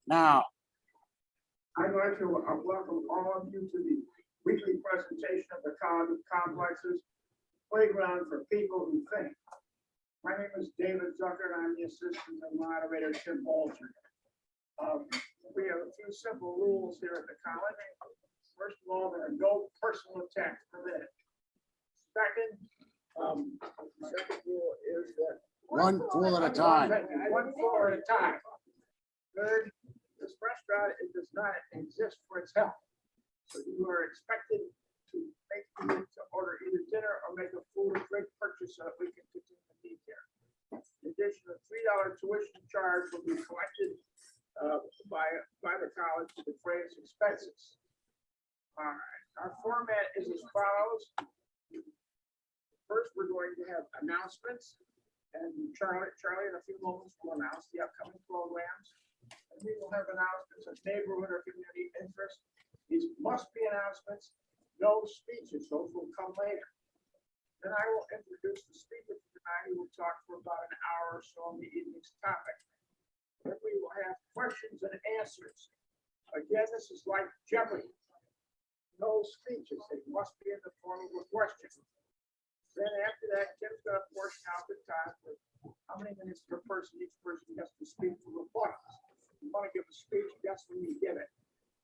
Now, I'd like to welcome all of you to the weekly presentation of the Complexes Playground for People Who Think. My name is David Zucker, and I'm the assistant to moderator Tim Bolger. We have a few simple rules here at the college. First of all, there are no personal attacks permitted. Second rule is that one floor at a time. One floor at a time. Third, this restaurant does not exist for its health. So you are expected to order either dinner or make a food or drink purchase so that we can continue to meet here. In addition, a $3 tuition charge will be collected by the college to defray its expenses. All right, our format is as follows. First, we're going to have announcements, and Charlie in a few moments will announce the upcoming programs. And we will have announcements of neighborhood or community interest. These must be announcements, no speeches, those will come later. Then I will introduce the speaker for tonight, who will talk for about an hour or so on the evening's topic. Then we will have questions and answers. Again, this is like Jeopardy. No speeches, it must be in the form of a question. Then after that, Tim's going to portion out the time for how many minutes per person each person has to speak for rebuttals. If you want to give a speech, that's when you give it.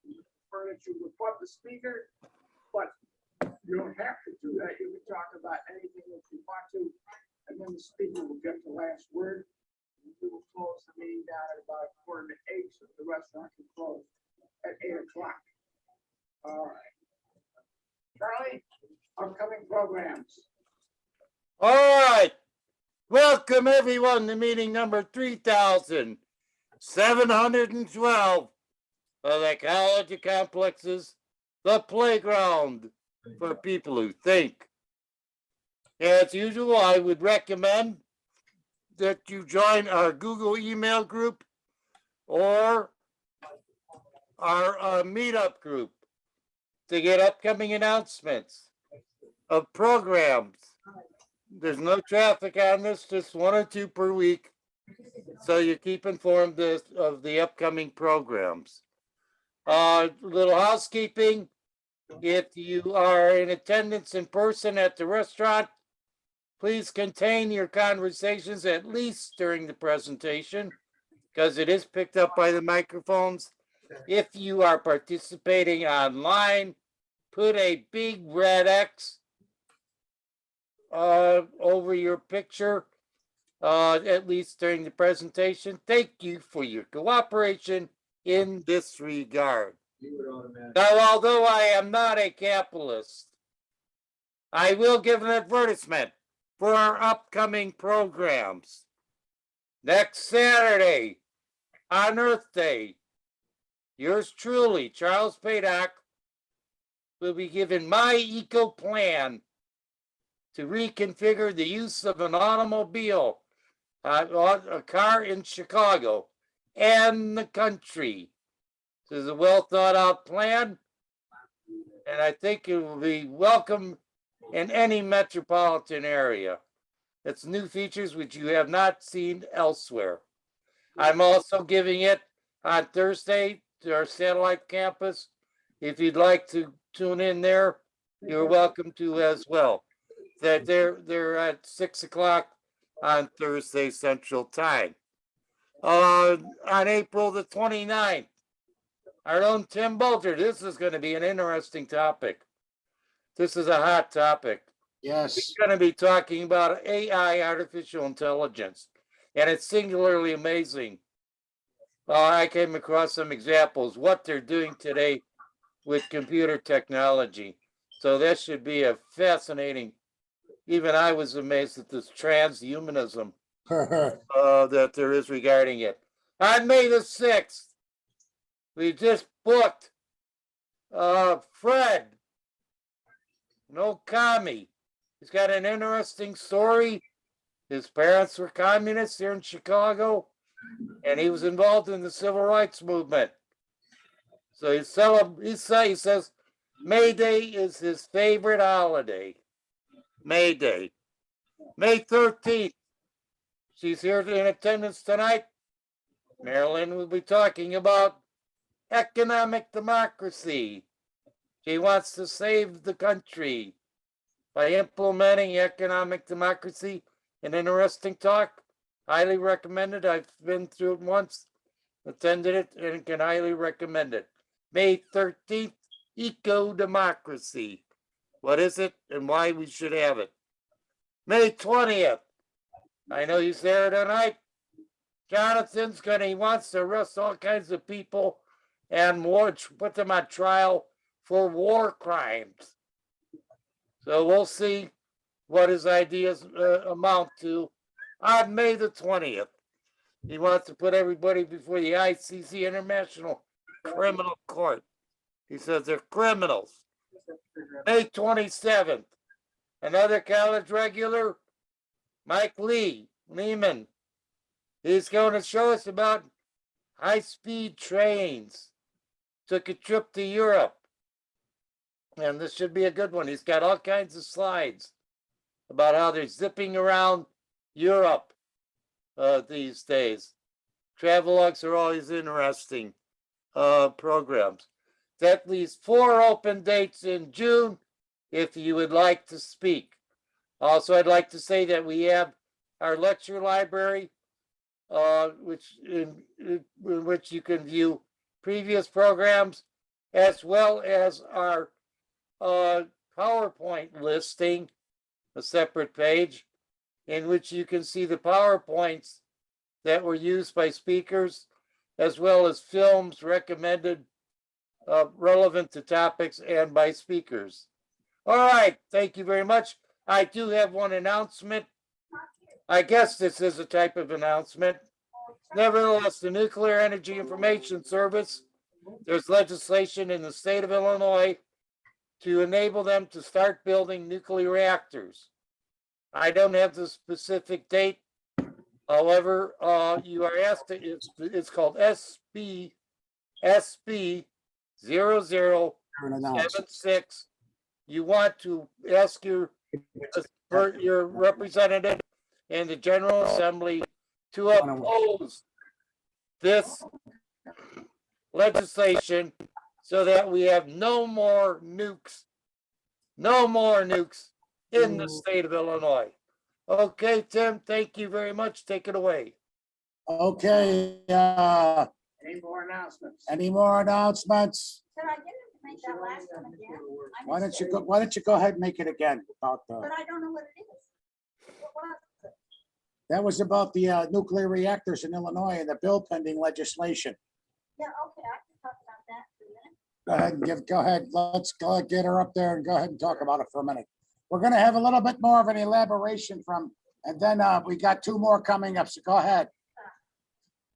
You prefer that you rebut the speaker, but you don't have to do that. You can talk about anything that you want to, and then the speaker will get the last word. We will close the meeting down at about 7:45, so the restaurant can close at 8 o'clock. All right. Charlie, upcoming programs. All right. Welcome everyone to meeting number 3,712 of the College of Complexes, the playground for people who think. As usual, I would recommend that you join our Google email group or our meetup group to get upcoming announcements of programs. There's no traffic on this, just 1 or 2 per week. So you keep informed of the upcoming programs. Little housekeeping. If you are in attendance in person at the restaurant, please contain your conversations at least during the presentation, because it is picked up by the microphones. If you are participating online, put a big red X over your picture, at least during the presentation. Thank you for your cooperation in this regard. Now, although I am not a capitalist, I will give an advertisement for our upcoming programs. Next Saturday, on Earth Day, yours truly, Charles Paydock, will be given my eco plan to reconfigure the use of an automobile, a car in Chicago and the country. This is a well thought out plan, and I think it will be welcome in any metropolitan area. It's new features which you have not seen elsewhere. I'm also giving it on Thursday to our satellite campus. If you'd like to tune in there, you're welcome to as well. That they're at 6 o'clock on Thursday Central Time. On April the 29th, our own Tim Bolger. This is going to be an interesting topic. This is a hot topic. Yes. We're going to be talking about AI, artificial intelligence, and it's singularly amazing. I came across some examples, what they're doing today with computer technology. So that should be a fascinating, even I was amazed at this transhumanism that there is regarding it. On May the 6th, we just booked Fred, an old commie. He's got an interesting story. His parents were communists here in Chicago, and he was involved in the civil rights movement. So he says May Day is his favorite holiday. May Day. May 13th. She's here in attendance tonight. Marilyn will be talking about economic democracy. She wants to save the country by implementing economic democracy. An interesting talk. Highly recommended. I've been through it once, attended it, and can highly recommend it. May 13th, Eco Democracy. What is it and why we should have it? May 20th. I know he's there tonight. Jonathan's he wants to arrest all kinds of people and put them on trial for war crimes. So we'll see what his ideas amount to on May the 20th. He wants to put everybody before the ICC, International Criminal Court. He says they're criminals. May 27th, another college regular, Mike Lehman. He's going to show us about high-speed trains. Took a trip to Europe. And this should be a good one. He's got all kinds of slides about how they're zipping around Europe these days. Travelogues are always interesting programs. That leaves 4 open dates in June if you would like to speak. Also, I'd like to say that we have our lecture library, which you can view previous programs, as well as our PowerPoint listing, a separate page, in which you can see the PowerPoints that were used by speakers, as well as films recommended relevant to topics and by speakers. All right, thank you very much. I do have one announcement. I guess this is a type of announcement. Nevertheless, the Nuclear Energy Information Service, there's legislation in the state of Illinois to enable them to start building nuclear reactors. I don't have the specific date. However, you are asked to, it's called SB 0076. You want to ask your representative in the General Assembly to oppose this legislation so that we have no more nukes in the state of Illinois. Okay, Tim, thank you very much. Take it away. Okay, Any more announcements? any more announcements? Did I get him to make that last one again? I Why missed don't it. you go ahead and make it again about But the, I don't know what it is. What was it? that was about the nuclear reactors in Illinois and the bill pending legislation. Yeah, okay, I can talk about that for a minute. Go ahead, let's go get her up there and go ahead and talk about it for a minute. We're gonna have a little bit more of an elaboration from, and then we got 2 more coming up, so go ahead.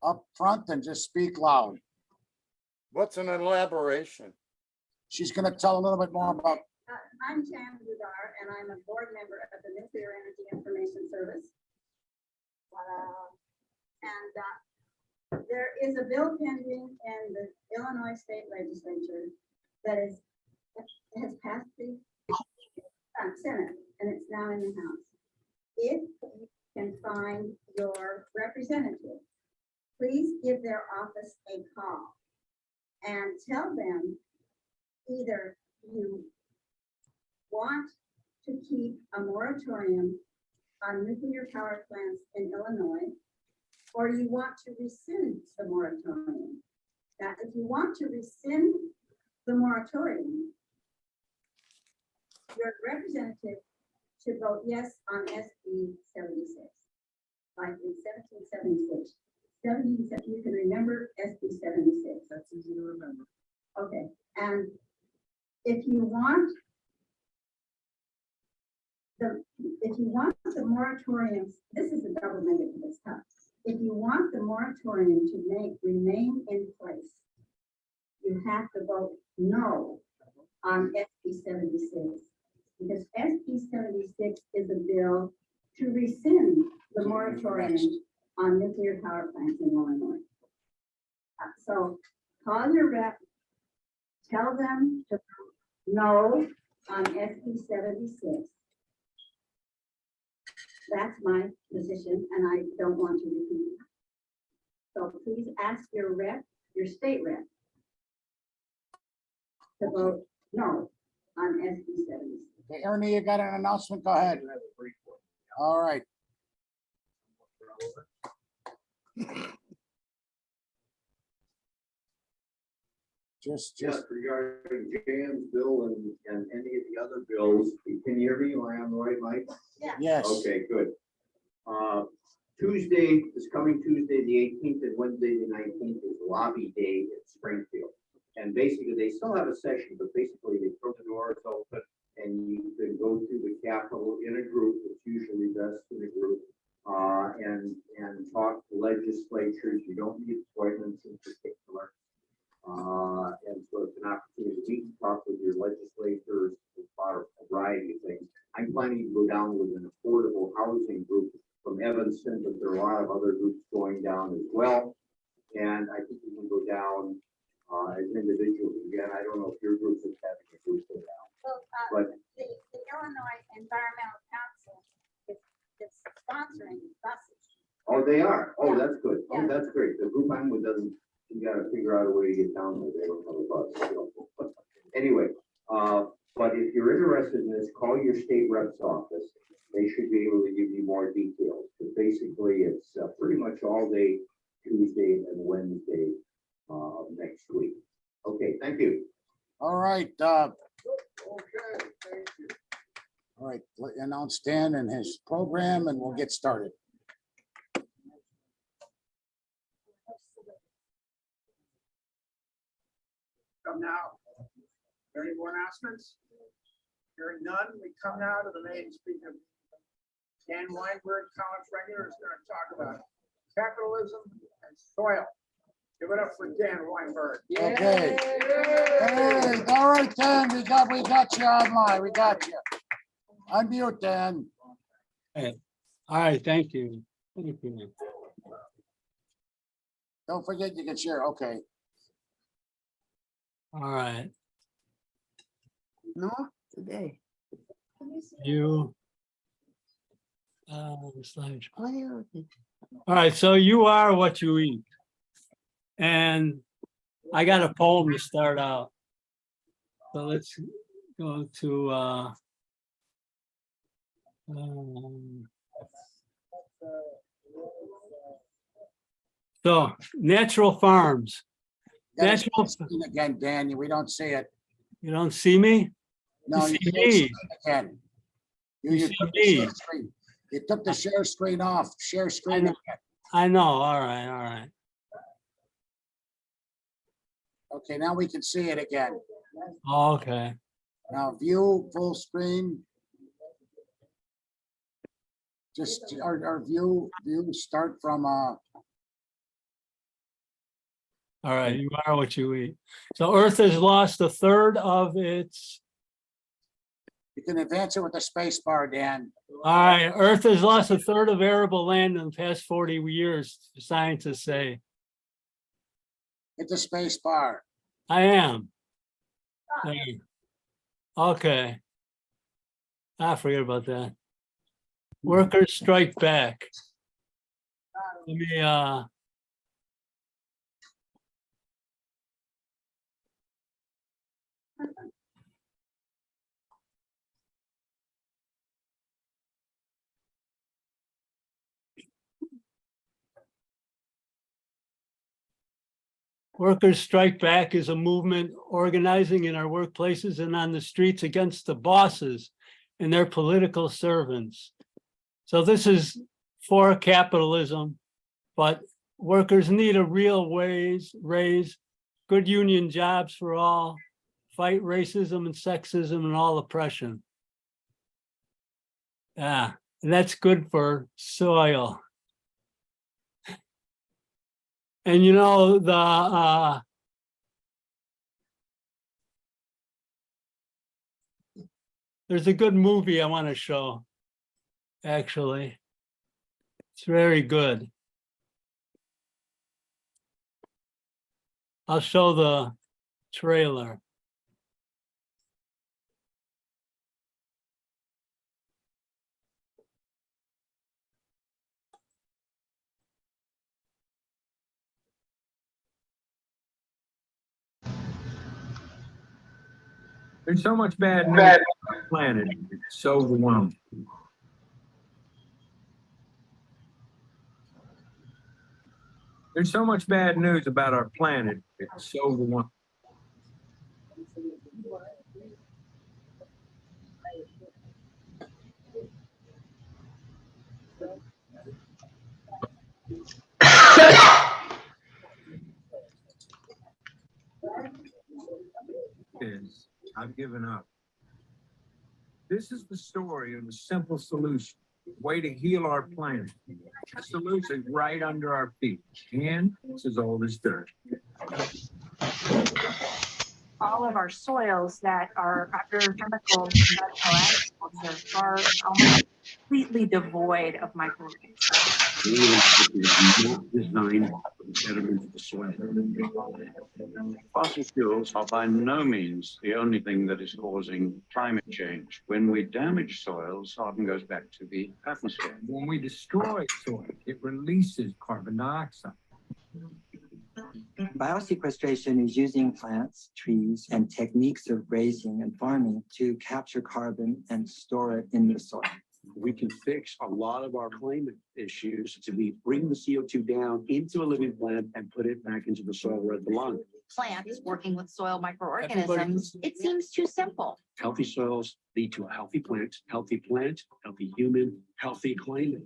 Up front and just speak loud. What's an elaboration? She's gonna tell a little bit more about, I'm Jan Budar, and I'm a board member of the Nuclear Energy Information Service. There is a bill pending in the Illinois State Legislature that has passed the Senate, and it's now in the House. If you can find your representative, please give their office a call and tell them either you want to keep a moratorium on nuclear power plants in Illinois, or you want to rescind the moratorium. Now, if you want to rescind the moratorium, your representative should vote yes on SB 76. Like in 1776. You can remember SB 76. That's easy to remember. Okay, and if you want the moratorium, this is a double negative this time. If you want the moratorium to remain in place, you have to vote no on SB 76, because SB 76 is a bill to rescind the moratorium on nuclear power plants in Illinois. So call your rep, tell them to vote no on SB 76. That's my position, and I don't want to repeat it. So please ask your rep, your state rep, to vote no on SB 70. Okay, Ernie, you got an announcement? Go ahead. All right. Just, Just regarding Jan's bill and any of the other bills, can you hear me? Am I on the right mic? yes. Okay, good. Tuesday, this coming Tuesday, the 18th, and Wednesday, the 19th is lobby day in Springfield. And basically, they still have a session, but basically they throw the doors open and you can go through the Capitol in a group. It's usually best in a group, and talk to legislatures. You don't need appointments in particular. And so it's an opportunity to meet and talk with your legislators about a variety of things. I'm planning to go down with an affordable housing group from Evanston, but there are a lot of other groups going down as well. And I think we can go down as individuals. Again, I don't know if your group is having a group go down. Well, But the Illinois Environmental Council is sponsoring buses. oh, they are. Oh, Yeah. that's good. Oh, Yeah. that's great. The group I'm with doesn't. You got to figure out a way to get down there. They don't have a bus. So. Anyway, but if you're interested in this, call your state rep's office. They should be able to give you more details. But basically, it's pretty much all day Tuesday and Wednesday next week. Okay, thank you. All right. Okay, thank you. All right. Announce Dan and his program, and we'll get started. Come now. Any more announcements? Hearing none, we come now to the main speaker. Dan Weinberg, college regular, is going to talk about capitalism and soil. Give it up for Dan Weinberg. Okay. Hey, all right, Dan, we got you online. We got you. Unmute, Dan. All right, thank you. Thank you. Don't forget you can share. Okay. All right, No, today. you. Slash. Oh, yeah, okay. All right, so you are what you eat. And I got a poem to start out. So let's go to so natural farms. Gotta Natural, see it again, Dan. We don't see it. you don't see me? No, You you see can't see me. it again. You see took the me. share screen. You took the share screen off. Share screen. know. again. I know, all right, all right. Okay, now we can see it again. Okay. Now view full screen. Just our view start from All right, you are what you eat. So Earth has lost a third of its, you can advance it with the space bar, Dan. all right, Earth has lost a third of arable land in the past 40 years, scientists say. Hit the space bar. I am. There. Okay. I forget about that. Workers strike back. Let me, Workers Strike Back is a movement organizing in our workplaces and on the streets against the bosses and their political servants. So this is for capitalism, but workers need a real raise, good union jobs for all, fight racism and sexism and all oppression. Yeah, and that's good for soil. And you know, there's a good movie I want to show, actually. It's very good. I'll show the trailer. There's so much bad news on the planet. It's so overwhelming. There's so much bad news about our planet. It's so overwhelming. I've given up. This is the story of a simple solution, way to heal our planet. The solution is right under our feet, and it's as old as dirt. All of our soils that are under chemical agriculture are almost completely devoid of microorganisms. Not designed to get them into the soil. Fossil fuels are by no means the only thing that is causing climate change. When we damage soils, carbon goes back to the atmosphere. When we destroy soil, it releases carbon dioxide. Biosequestration is using plants, trees, and techniques of grazing and farming to capture carbon and store it in the soil. We can fix a lot of our climate issues to bring the CO2 down into a living plant and put it back into the soil where it belongs. Plants working with soil microorganisms, it seems too simple. Healthy soils lead to a healthy plant, healthy human, healthy climate.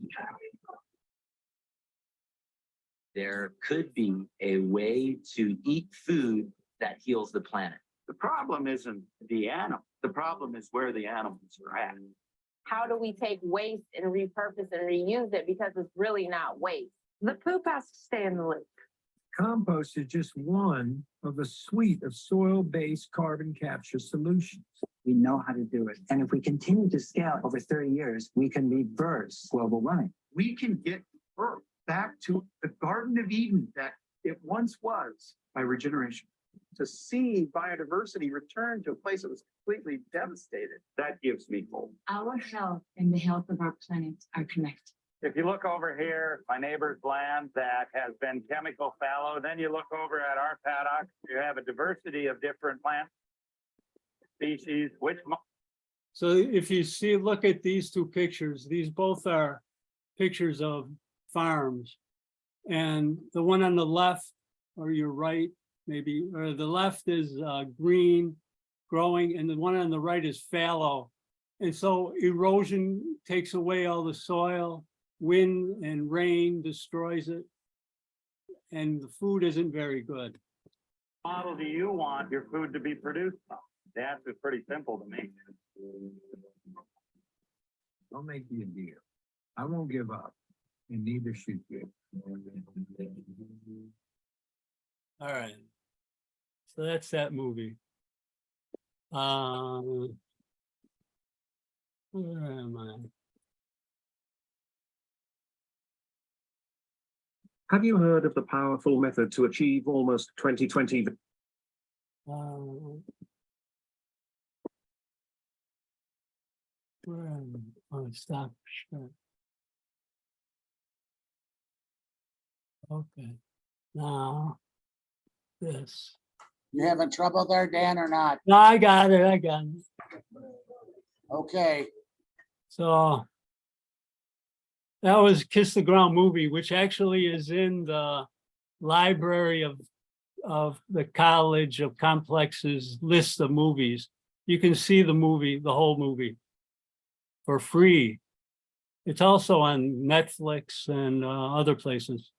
There could be a way to eat food that heals the planet. The problem isn't the animal. The problem is where the animals are at. How do we take waste and repurpose and reuse it, because it's really not waste? The poop has to stay in the loop. Compost is just one of a suite of soil-based carbon capture solutions. We know how to do it. And if we continue to scale over 30 years, we can reverse global warming. We can get Earth back to the Garden of Eden that it once was by regeneration. To see biodiversity return to a place that was completely devastated, that gives me hope. Our health and the health of our planet are connected. If you look over here, my neighbor's land that has been chemical fallow, then you look over at our paddock, you have a diversity of different plant species, So if you see, look at these two pictures, these both are pictures of farms. And the one on the left, or your right, maybe, or the left is green, growing, and the one on the right is fallow. And so erosion takes away all the soil, wind and rain destroys it, and the food isn't very good. model do you want your food to be produced from? The answer is pretty simple to me. I'll make you a deal. I won't give up, and neither should you. All right. So that's that movie. Where am I? Have you heard of the powerful method to achieve almost 2020? Where am I? Oh, stop. Sure. Okay. Now, this. You having trouble there, Dan, or not? No, I got it. I got it. Okay. So that was Kiss the Ground movie, which actually is in the library of the College of Complexes list of movies. You can see the movie, the whole movie, for free. It's also on Netflix and other places.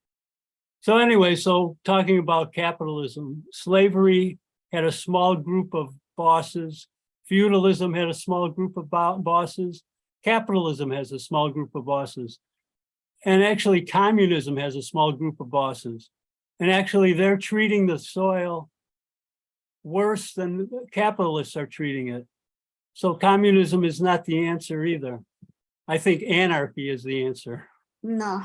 So anyway, so talking about capitalism, slavery had a small group of bosses. Feudalism had a small group of bosses. Capitalism has a small group of bosses. And actually communism has a small group of bosses. And actually they're treating the soil worse than capitalists are treating it. So communism is not the answer either. I think anarchy is the answer. No.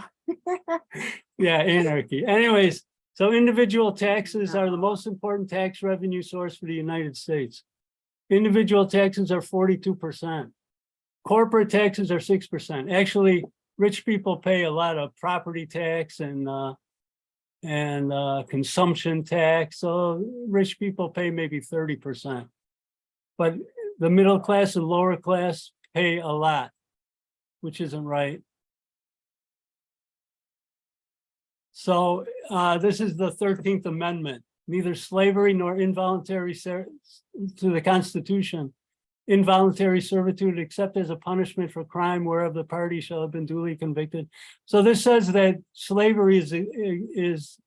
Yeah, anarchy. Anyways, so individual taxes are the most important tax revenue source for the United States. Individual taxes are 42%. Corporate taxes are 6%. Actually, rich people pay a lot of property tax and consumption tax. So rich people pay maybe 30%. but the middle class and lower class pay a lot, which isn't right. So this is the 13th Amendment. Neither slavery nor involuntary to the Constitution, involuntary servitude except as a punishment for crime whereof the party shall have been duly convicted. So this says that slavery is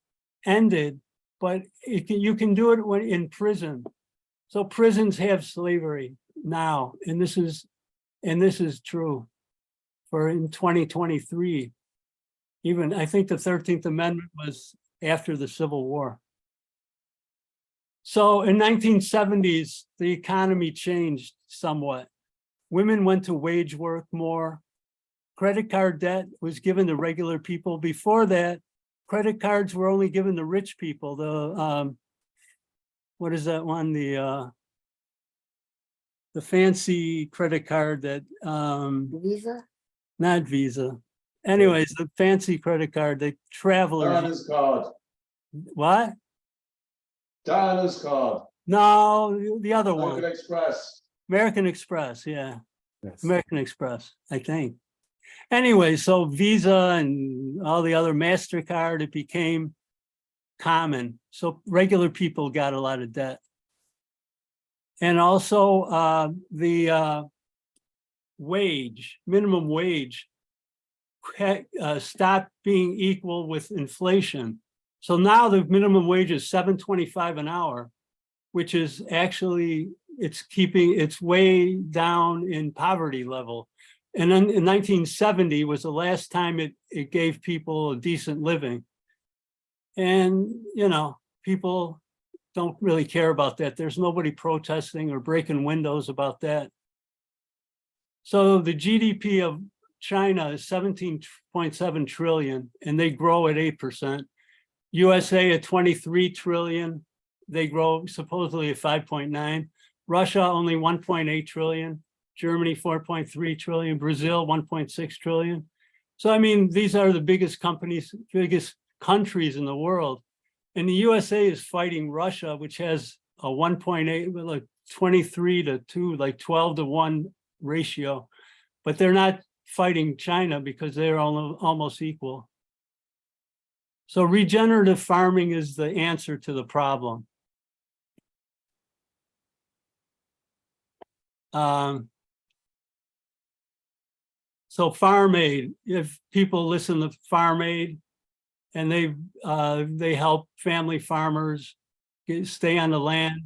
ended, but you can do it when in prison. So prisons have slavery now, and this is true for in 2023. Even I think the 13th Amendment was after the Civil War. So in 1970s, the economy changed somewhat. Women went to wage work more. Credit card debt was given to regular people. Before that, credit cards were only given to rich people. The what is that one? The fancy credit card that Visa? not Visa. Anyways, the fancy credit card, the travelers. Diners card. What? Diners card. No, the other one. American Express. American Express, yeah. American Express, I think. Anyway, so Visa and all the other MasterCard, it became common. So regular people got a lot of debt. And also the minimum wage stopped being equal with inflation. So now the minimum wage is $7.25 an hour, which is actually, it's way down in poverty level. And then in 1970 was the last time it gave people a decent living. And, you know, people don't really care about that. There's nobody protesting or breaking windows about that. So the GDP of China is 17.7 trillion, and they grow at 8%. USA at 23 trillion, they grow supposedly at 5.9. Russia only 1.8 trillion. Germany 4.3 trillion. Brazil 1.6 trillion. So I mean, these are the biggest companies, biggest countries in the world. And the USA is fighting Russia, which has a 1.8, like 23 to 2, like 12 to 1 ratio. But they're not fighting China because they're almost equal. So regenerative farming is the answer to the problem. So Farm Aid, if people listen to Farm Aid and they help family farmers stay on the land,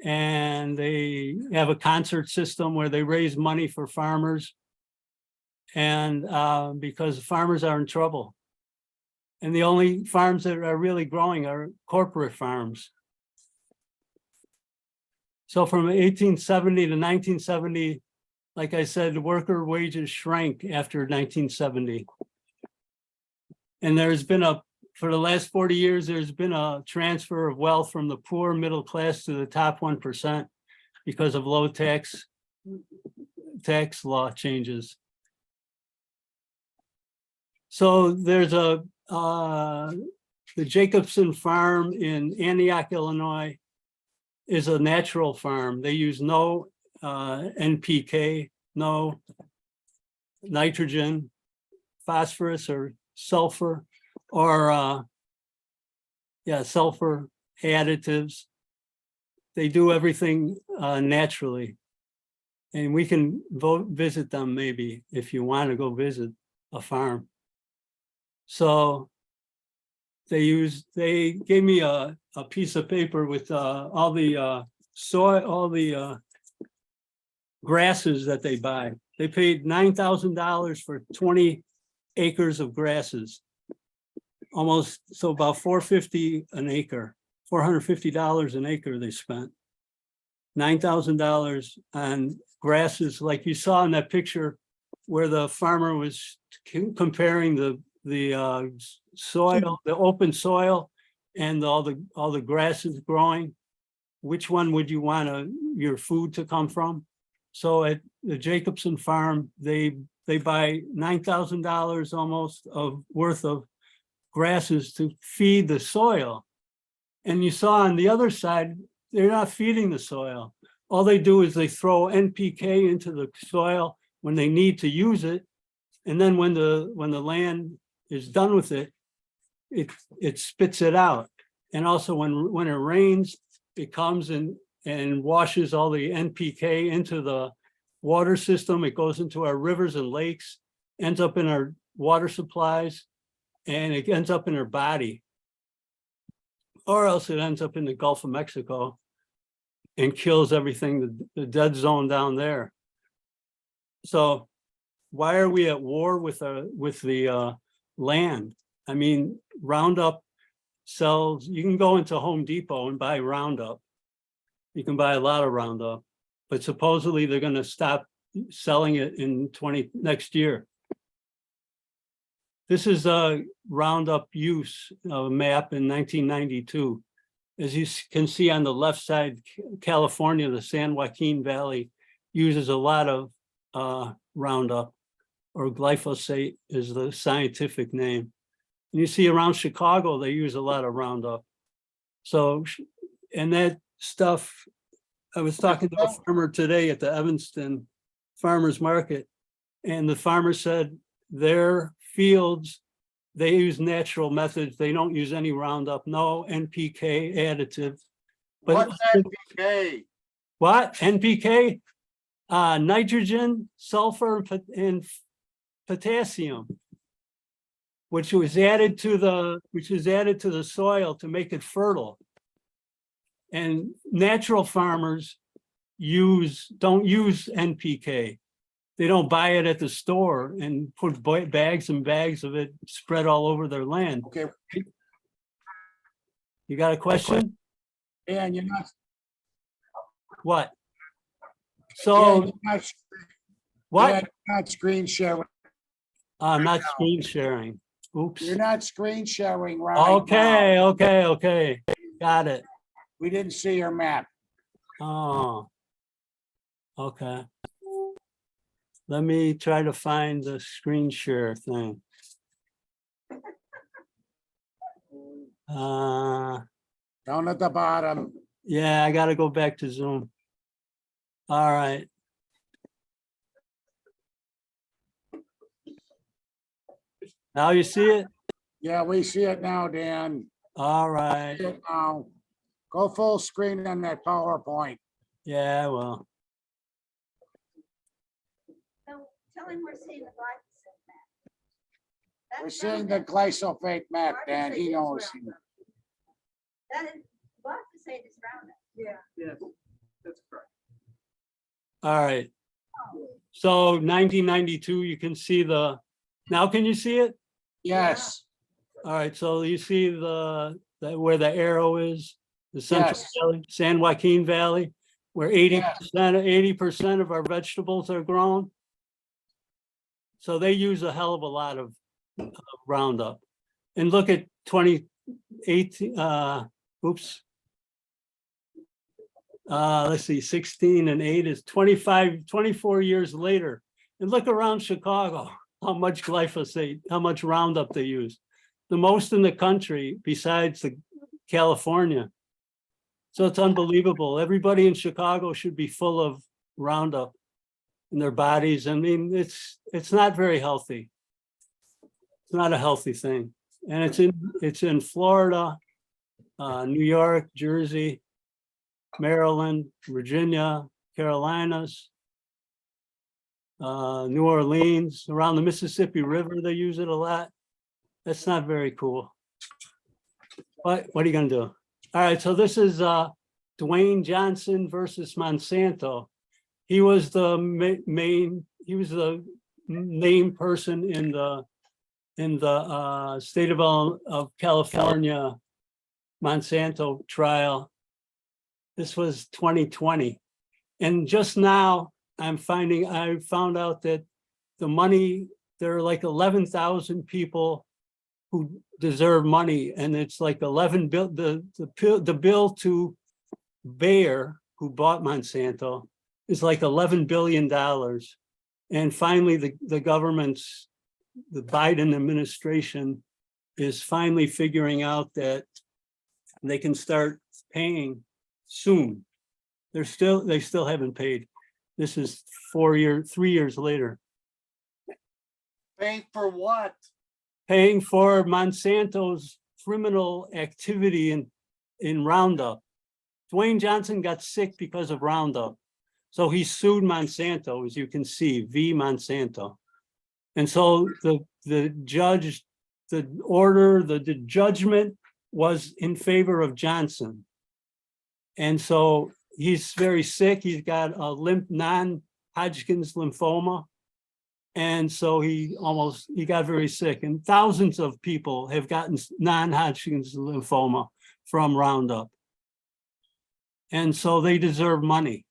and they have a concert system where they raise money for farmers, and because farmers are in trouble. And the only farms that are really growing are corporate farms. So from 1870 to 1970, like I said, worker wages shrank after 1970. And there's been for the last 40 years, there's been a transfer of wealth from the poor middle class to the top 1% because of low tax law changes. So there's the Jacobson farm in Antioch, Illinois is a natural farm. They use no NPK, no nitrogen, phosphorus or sulfur, or sulfur additives. They do everything naturally. And we can visit them maybe if you want to go visit a farm. So they gave me a piece of paper with all the soil, all the grasses that they buy. They paid $9,000 for 20 acres of grasses. Almost, so about $450 an acre, $450 an acre they spent. $9,000 on grasses, like you saw in that picture where the farmer was comparing the soil, the open soil, and all the grasses growing. Which one would you want your food to come from? So at the Jacobson farm, they buy $9,000 almost worth of grasses to feed the soil. And you saw on the other side, they're not feeding the soil. all they do is they throw NPK into the soil when they need to use it. And then when the land is done with it, it spits it out. And also when it rains, it comes and washes all the NPK into the water system. It goes into our rivers and lakes, ends up in our water supplies, and it ends up in our body. Or else it ends up in the Gulf of Mexico and kills everything, the dead zone down there. So why are we at war with the land? I mean, Roundup sells, you can go into Home Depot and buy Roundup. You can buy a lot of Roundup, but supposedly they're gonna stop selling it in next year. This is a Roundup use map in 1992. As you can see on the left side, California, the San Joaquin Valley uses a lot of Roundup, or glyphosate is the scientific name. And you see around Chicago, they use a lot of Roundup. So, and that stuff, I was talking to a farmer today at the Evanston Farmers Market, and the farmer said their fields, they use natural methods. They don't use any Roundup, no NPK additive. But What's NPK? what? NPK? Nitrogen, sulfur, and potassium, which is added to the soil to make it fertile. And natural farmers don't use NPK. They don't buy it at the store and put bags and bags of it spread all over their land. Okay, You got a question? and you're not, What? Dan, So you're not, what? Dan, you're not screen sharing. I'm not screen sharing. Oops. You're not screen sharing right now. Okay. Got it. We didn't see your map. Oh. Okay. Let me try to find the screen share thing. Down at the bottom. Yeah, I gotta go back to Zoom. All right. Now you see it? Yeah, we see it now, Dan. All right. See it now. Go full screen on that PowerPoint. Yeah, well, So tell him we're seeing the glyphosate map. We're That's seeing the Roundup. glyphosate map, Dan. He Glyphosate is knows. Roundup. That is, glyphosate is Roundup. Yeah. Yes, that's correct. all right. So 1992, you can see now can you see it? Yes, All right, so you see where the arrow is, the Central Yes. Valley, San Joaquin Valley, where 80% of our vegetables are grown. So they use a hell of a lot of Roundup. And look at 2018, let's see, 16 and 8 is 24 years later. And look around Chicago, how much glyphosate, how much Roundup they use. The most in the country besides California. So it's unbelievable. Everybody in Chicago should be full of Roundup in their bodies. I mean, it's not very healthy. It's not a healthy thing. And it's in Florida, New York, Jersey, Maryland, Virginia, Carolinas, New Orleans, around the Mississippi River, they use it a lot. That's not very cool. What are you gonna do? All right, so this is Dwayne Johnson versus Monsanto. He was the main person in the state of California Monsanto trial. This was 2020. And just now I found out that the money, there are like 11,000 people who deserve money, and it's like 11 bill, the bill to Bayer, who bought Monsanto, is like $11 billion. And finally, the government's, the Biden administration is finally figuring out that they can start paying soon. they still haven't paid. This is 3 years later. Paying for what? Paying for Monsanto's criminal activity in Roundup. Dwayne Johnson got sick because of Roundup. So he sued Monsanto, as you can see, v. Monsanto. And so the judgment was in favor of Johnson. And so he's very sick. He's got a non-Hodgkin's lymphoma. And so he got very sick. And thousands of people have gotten non-Hodgkin's lymphoma from Roundup. And so they deserve money.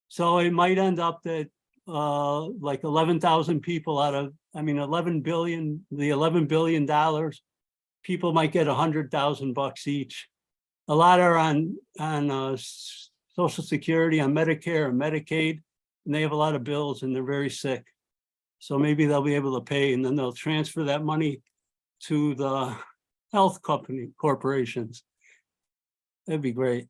So it might end up that like 11,000 people out of, $11 billion, people might get $100,000 each. A lot are on Social Security, on Medicare and Medicaid, and they have a lot of bills and they're very sick. So maybe they'll be able to pay, and then they'll transfer that money to the health corporations. That'd be great.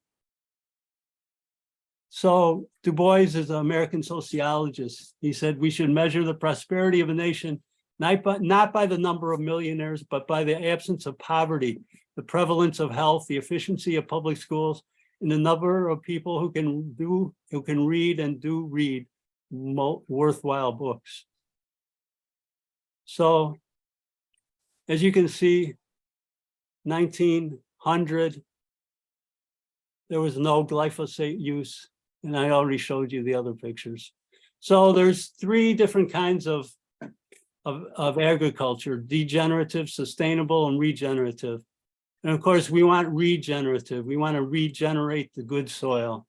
So Du Bois is an American sociologist. He said we should measure the prosperity of a nation not by the number of millionaires, but by the absence of poverty, the prevalence of health, the efficiency of public schools, and the number of people who can read and do read worthwhile books. So, as you can see, 1900, there was no glyphosate use, and I already showed you the other pictures. So there's 3 different kinds of agriculture: degenerative, sustainable, and regenerative. And of course, we want regenerative. We want to regenerate the good soil.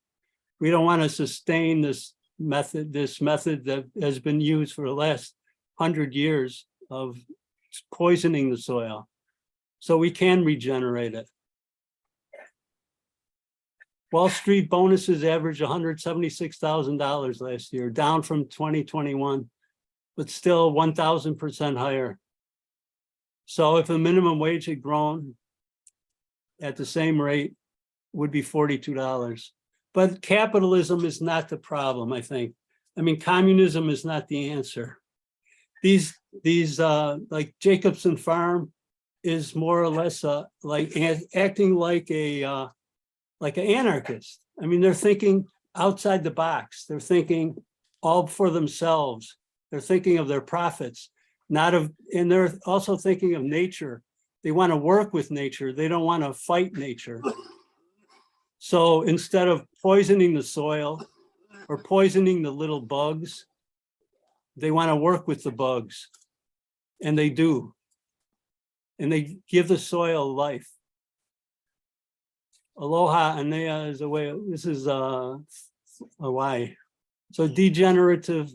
We don't want to sustain this method that has been used for the last 100 years of poisoning the soil. So we can regenerate it. Wall Street bonuses averaged $176,000 last year, down from 2021, but still 1,000% higher. So if the minimum wage had grown at the same rate, it would be $42. But capitalism is not the problem, I think. Communism is not the answer. These like Jacobson Farm is more or less like acting like an anarchist. They're thinking outside the box. They're thinking all for themselves. They're thinking of their profits, and they're also thinking of nature. They want to work with nature. They don't want to fight nature. So instead of poisoning the soil or poisoning the little bugs, they want to work with the bugs, and they do. And they give the soil life. Aloha Anea is a way, this is Hawaii. So degenerative,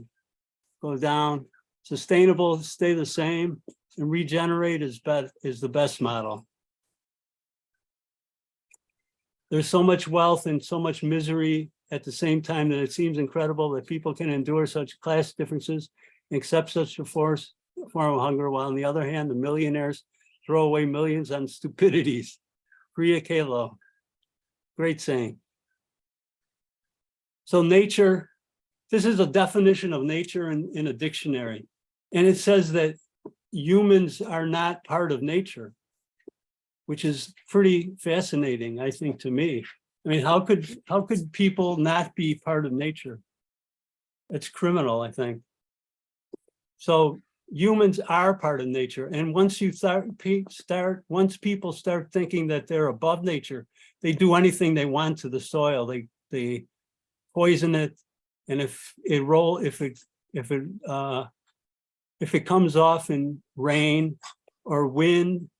go down, sustainable, stay the same, and regenerate is the best model. There's so much wealth and so much misery at the same time that it seems incredible that people can endure such class differences and accept such a form of hunger, while on the other hand, the millionaires throw away millions on stupidities. Priya Kalo. Great saying. So nature, this is a definition of nature in a dictionary. And it says that humans are not part of nature, which is pretty fascinating, I think, to me. How could people not be part of nature? It's criminal, I think. So humans are part of nature. And once people start thinking that they're above nature, they do anything they want to the soil. They poison it, and if it comes off in rain or wind,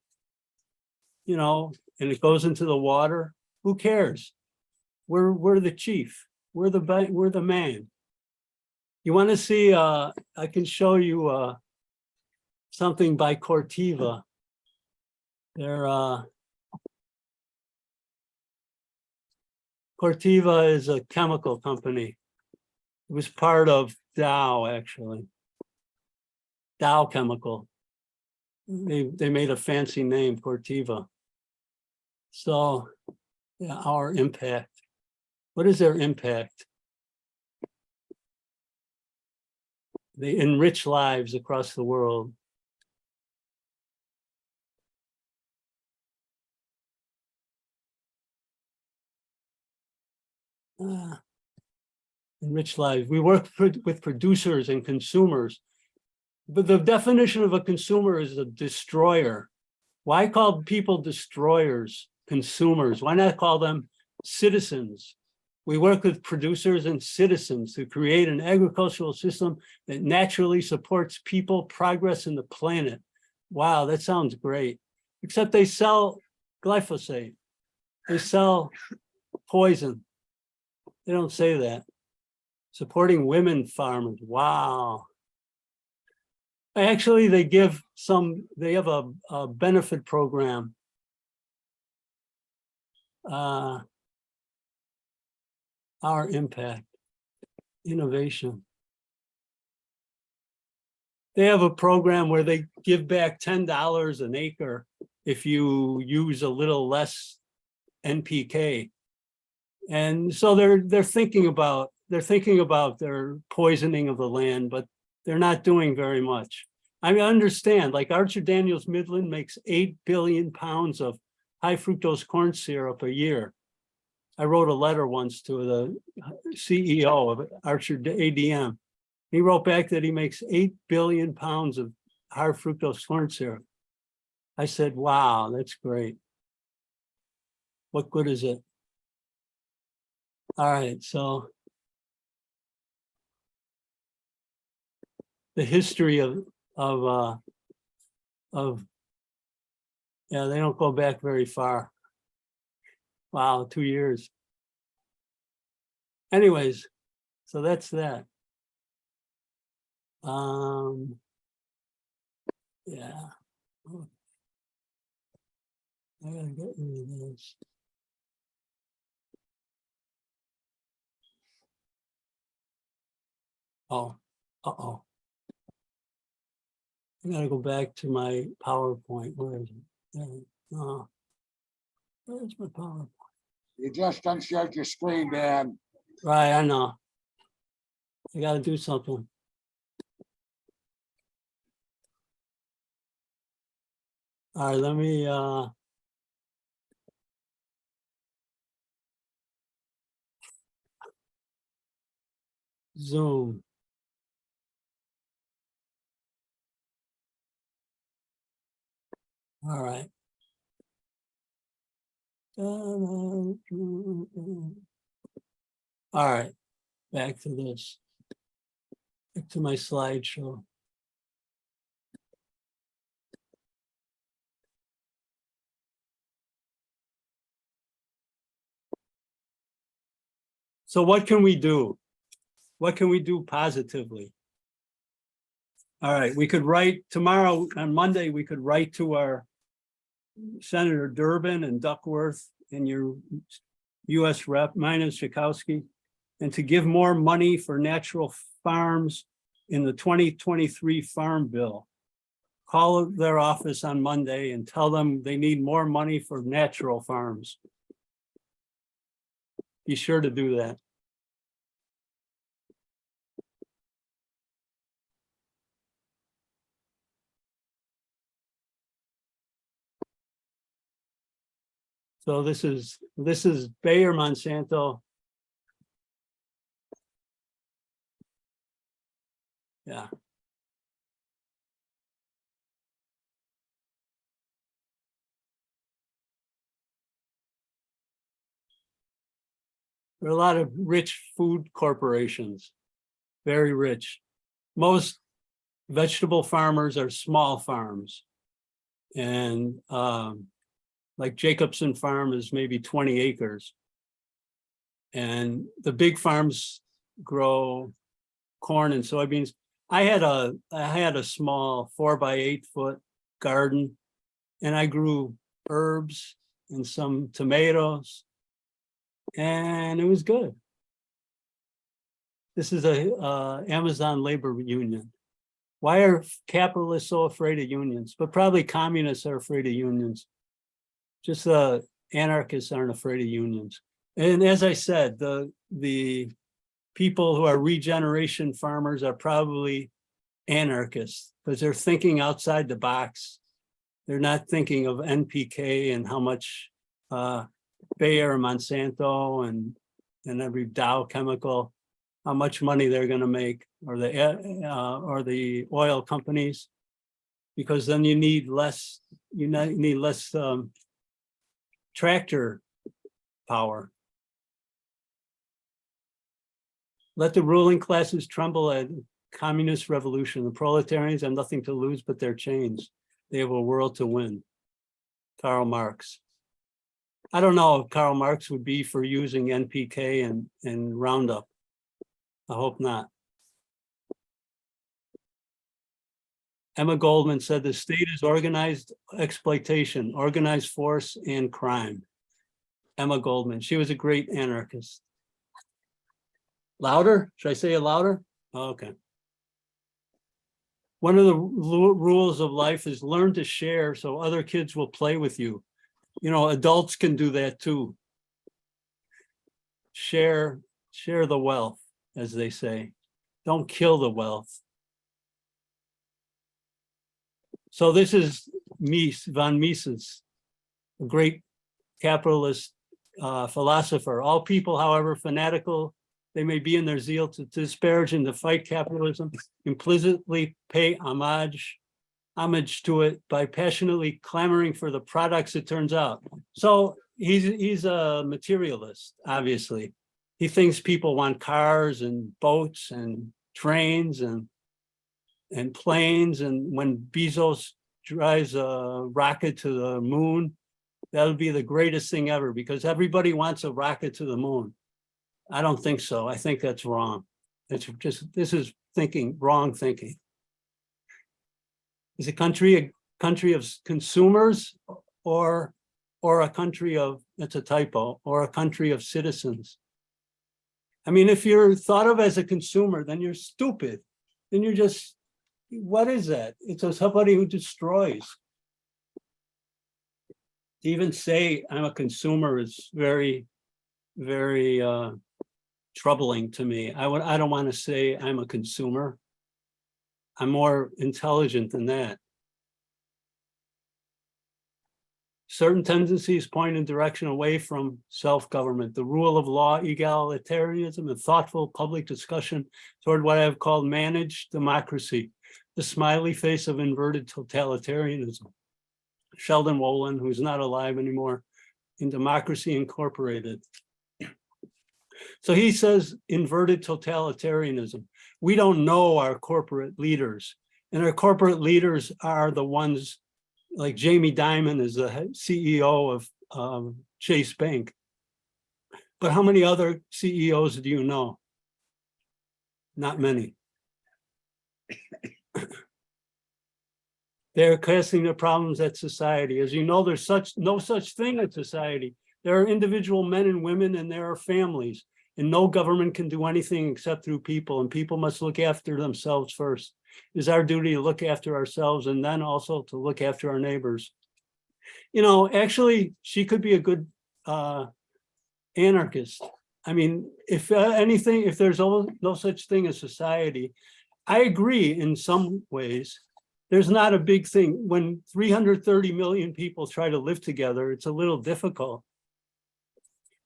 and it goes into the water, who cares? We're the chief. We're the man. You want to see? I can show you something by Corteva. Corteva is a chemical company. It was part of Dow, actually. Dow Chemical. They made a fancy name, Corteva. So, yeah, our impact. What is their impact? They enrich lives across the world. Enrich lives. We work with producers and consumers, but the definition of a consumer is a destroyer. Why call people destroyers, consumers? Why not call them citizens? We work with producers and citizens to create an agricultural system that naturally supports people, progress in the planet. Wow, that sounds great. Except they sell glyphosate. They sell poison. They don't say that. Supporting women farmers. Wow. Actually, they have a benefit program. Our impact, innovation. They have a program where they give back $10 an acre if you use a little less NPK. And so they're thinking about their poisoning of the land, but they're not doing very much. I mean, I understand, like Archer Daniels Midland makes 8 billion pounds of high fructose corn syrup a year. I wrote a letter once to the CEO of Archer ADM. He wrote back that he makes 8 billion pounds of high fructose corn syrup. I said, wow, that's great. What good is it? All right, so the history of yeah, they don't go back very far. Wow, 2 years. Anyways, so that's that. Yeah. I gotta get rid of this. Oh, uh-oh. I gotta go back to my PowerPoint. Where is it? There. Where's my PowerPoint? You just unshared your screen, Dan. Right, I know. I gotta do something. All right, let me Zoom. All right. All right, back to this. Back to my slideshow. So what can we do? What can we do positively? All right, we could write tomorrow, on Monday, we could write to our Senator Durbin and Duckworth and your US rep, Minus Schakowsky, and to give more money for natural farms in the 2023 Farm Bill. Call their office on Monday and tell them they need more money for natural farms. Be sure to do that. So this is Bayer Monsanto. Yeah. There are a lot of rich food corporations, very rich. Most vegetable farmers are small farms. And like Jacobson Farm is maybe 20 acres. And the big farms grow corn and soybeans. I had a small 4x8 foot garden, and I grew herbs and some tomatoes, and it was good. This is a Amazon labor union. Why are capitalists so afraid of unions? But probably communists are afraid of unions. Just anarchists aren't afraid of unions. And as I said, the people who are regeneration farmers are probably anarchists because they're thinking outside the box. They're not thinking of NPK and how much Bayer, Monsanto, and every Dow chemical, how much money they're going to make, or the oil companies, because then you need less. You need less tractor power. Let the ruling classes tremble at communist revolution. The proletarians have nothing to lose but their chains. They have a world to win. Karl Marx. I don't know if Karl Marx would be for using NPK and Roundup. I hope not. Emma Goldman said the state is organized exploitation, organized force, and crime. Emma Goldman, she was a great anarchist. Louder? Should I say it louder? Okay. One of the rules of life is learn to share so other kids will play with you. You know, adults can do that too. Share the wealth, as they say. Don't kill the wealth. So this is Mies von Mises, a great capitalist philosopher. All people, however fanatical they may be in their zeal to disparage and to fight capitalism, implicitly pay homage to it by passionately clamoring for the products it turns out. So he's a materialist, obviously. He thinks people want cars and boats and trains and planes. And when Bezos drives a rocket to the moon, that'll be the greatest thing ever because everybody wants a rocket to the moon. I don't think so. I think that's wrong. It's just, this is wrong thinking. Is a country of consumers or a country of, that's a typo, or a country of citizens? I mean, if you're thought of as a consumer, then you're stupid. Then you're just, what is that? It's somebody who destroys. To even say I'm a consumer is very, very troubling to me. I don't want to say I'm a consumer. I'm more intelligent than that. Certain tendencies point in direction away from self-government, the rule of law, egalitarianism, and thoughtful public discussion toward what I've called managed democracy, the smiley face of inverted totalitarianism. Sheldon Wolin, who's not alive anymore, in Democracy Incorporated. So he says inverted totalitarianism. We don't know our corporate leaders, and our corporate leaders are the ones like Jamie Dimon is the CEO of Chase Bank. But how many other CEOs do you know? Not many. They're casting their problems at society. As you know, there's no such thing as society. There are individual men and women, and there are families. And no government can do anything except through people, and people must look after themselves first. It is our duty to look after ourselves and then also to look after our neighbors. You know, actually, she could be a good anarchist. I mean, if anything, if there's no such thing as society, I agree in some ways. There's not a big thing. When 330 million people try to live together, it's a little difficult.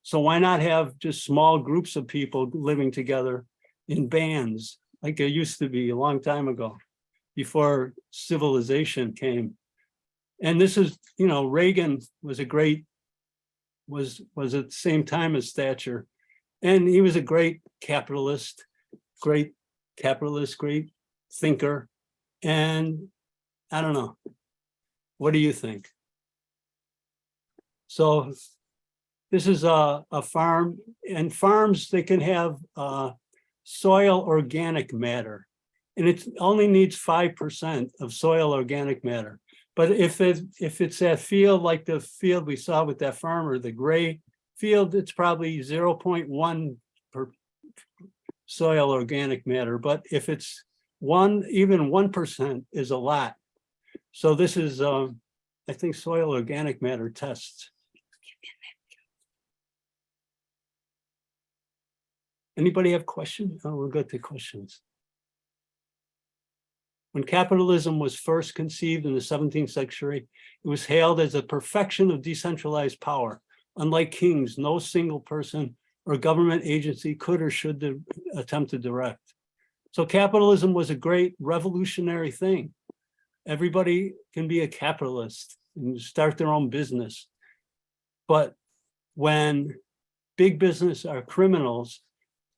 So why not have just small groups of people living together in bands, like it used to be a long time ago, before civilization came? And this is, you know, Reagan was a great, was at the same time as Thatcher. And he was a great capitalist, great thinker. And I don't know, what do you think? So this is a farm, and farms, they can have soil organic matter, and it only needs 5% of soil organic matter. But if it's that field, like the field we saw with that farmer, the gray field, it's probably 0.1 per soil organic matter. But if it's even 1% is a lot. So this is, I think, soil organic matter tests. Anybody have questions? Oh, we'll go to questions. When capitalism was first conceived in the 17th century, it was hailed as a perfection of decentralized power. Unlike kings, no single person or government agency could or should attempt to direct. So capitalism was a great revolutionary thing. Everybody can be a capitalist and start their own business. But when big business are criminals,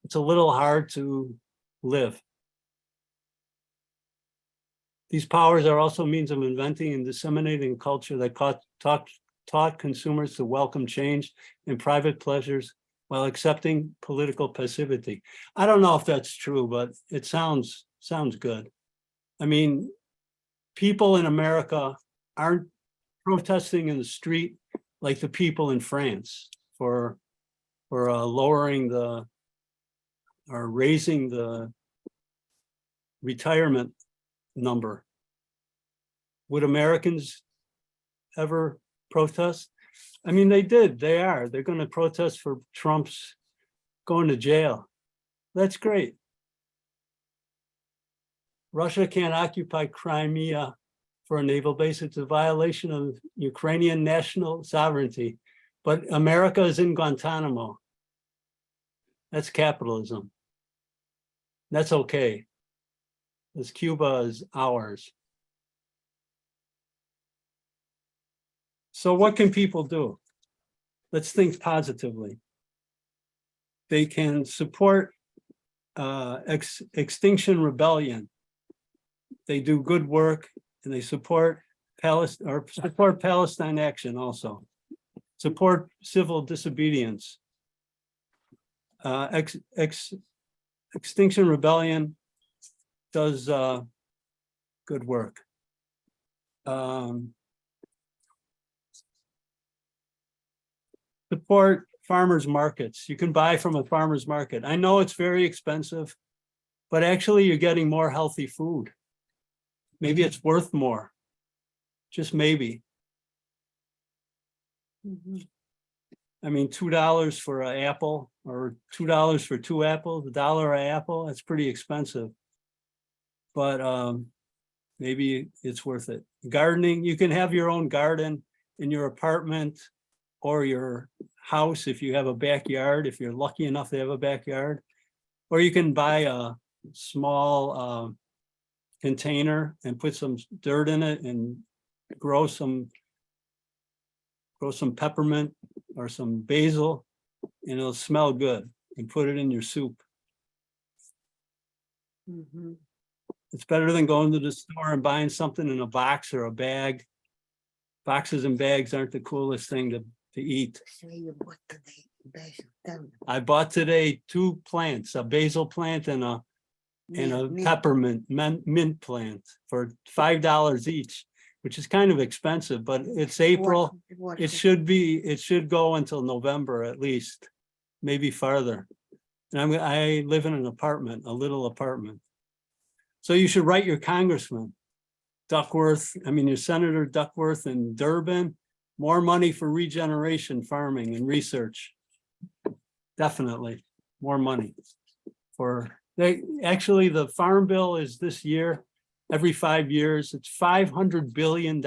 it's a little hard to live. These powers are also means of inventing and disseminating a culture that taught consumers to welcome change and private pleasures while accepting political passivity. I don't know if that's true, but it sounds good. I mean, people in America aren't protesting in the street like the people in France for lowering or raising the retirement number. Would Americans ever protest? I mean, they did. They're going to protest for Trump's going to jail. That's great. Russia can't occupy Crimea for a naval base. It's a violation of Ukrainian national sovereignty. But America is in Guantanamo. That's capitalism. That's okay. Because Cuba is ours. So what can people do? Let's think positively. They can support Extinction Rebellion. They do good work and they support Palestine Action also. Support civil disobedience. Extinction Rebellion does good work. Support farmers markets. You can buy from a farmer's market. I know it's very expensive, but actually you're getting more healthy food. Maybe it's worth more, just maybe. I mean, $2 for an apple or $2 for 2 apples, $1 an apple, that's pretty expensive. But maybe it's worth it. Gardening, you can have your own garden in your apartment or your house if you have a backyard, if you're lucky enough to have a backyard. Or you can buy a small container and put some dirt in it and grow some peppermint or some basil, and it'll smell good, and put it in your soup. It's better than going to the store and buying something in a box or a bag. Boxes and bags aren't the coolest thing to eat. I bought today 2 plants, a basil plant and a peppermint mint plant for $5 each, which is kind of expensive, but it's April. It should go until November at least, maybe farther. And I live in an apartment, a little apartment. So you should write your congressman, your Senator Duckworth in Durban, more money for regeneration farming and research. Definitely more money actually the farm bill is this year, every 5 years, it's $500 billion.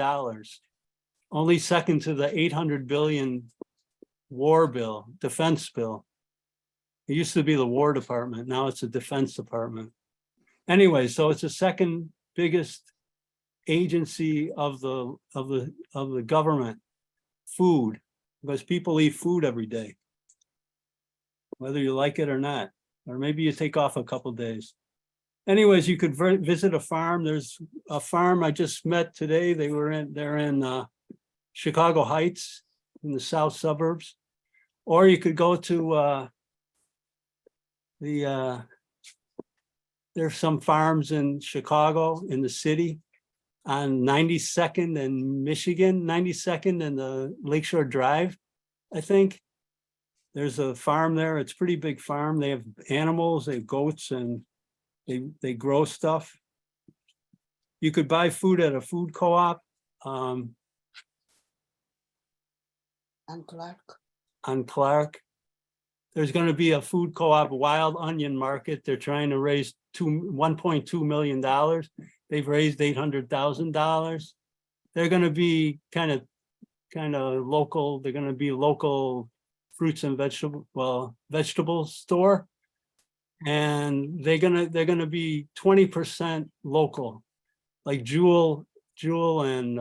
Only second to the $800 billion war bill, defense bill. It used to be the War Department, now it's the Defense Department. Anyway, so it's the second biggest agency of the government, food, because people eat food every day, whether you like it or not, or maybe you take off a couple days. Anyways, you could visit a farm. There's a farm I just met today. They're in Chicago Heights in the south suburbs, or you could go to there's some farms in Chicago in the city on 92nd and Michigan, 92nd and the Lakeshore Drive, I think. There's a farm there. It's a pretty big farm. They have animals, they have goats, and they grow stuff. You could buy food at a food co-op. On Clark. There's going to be a food co-op wild onion market. They're trying to raise $1.2 million. They've raised $800,000. They're going to be kind of local. They're going to be local fruits and vegetable store. And they're gonna be 20% local, like Jewel and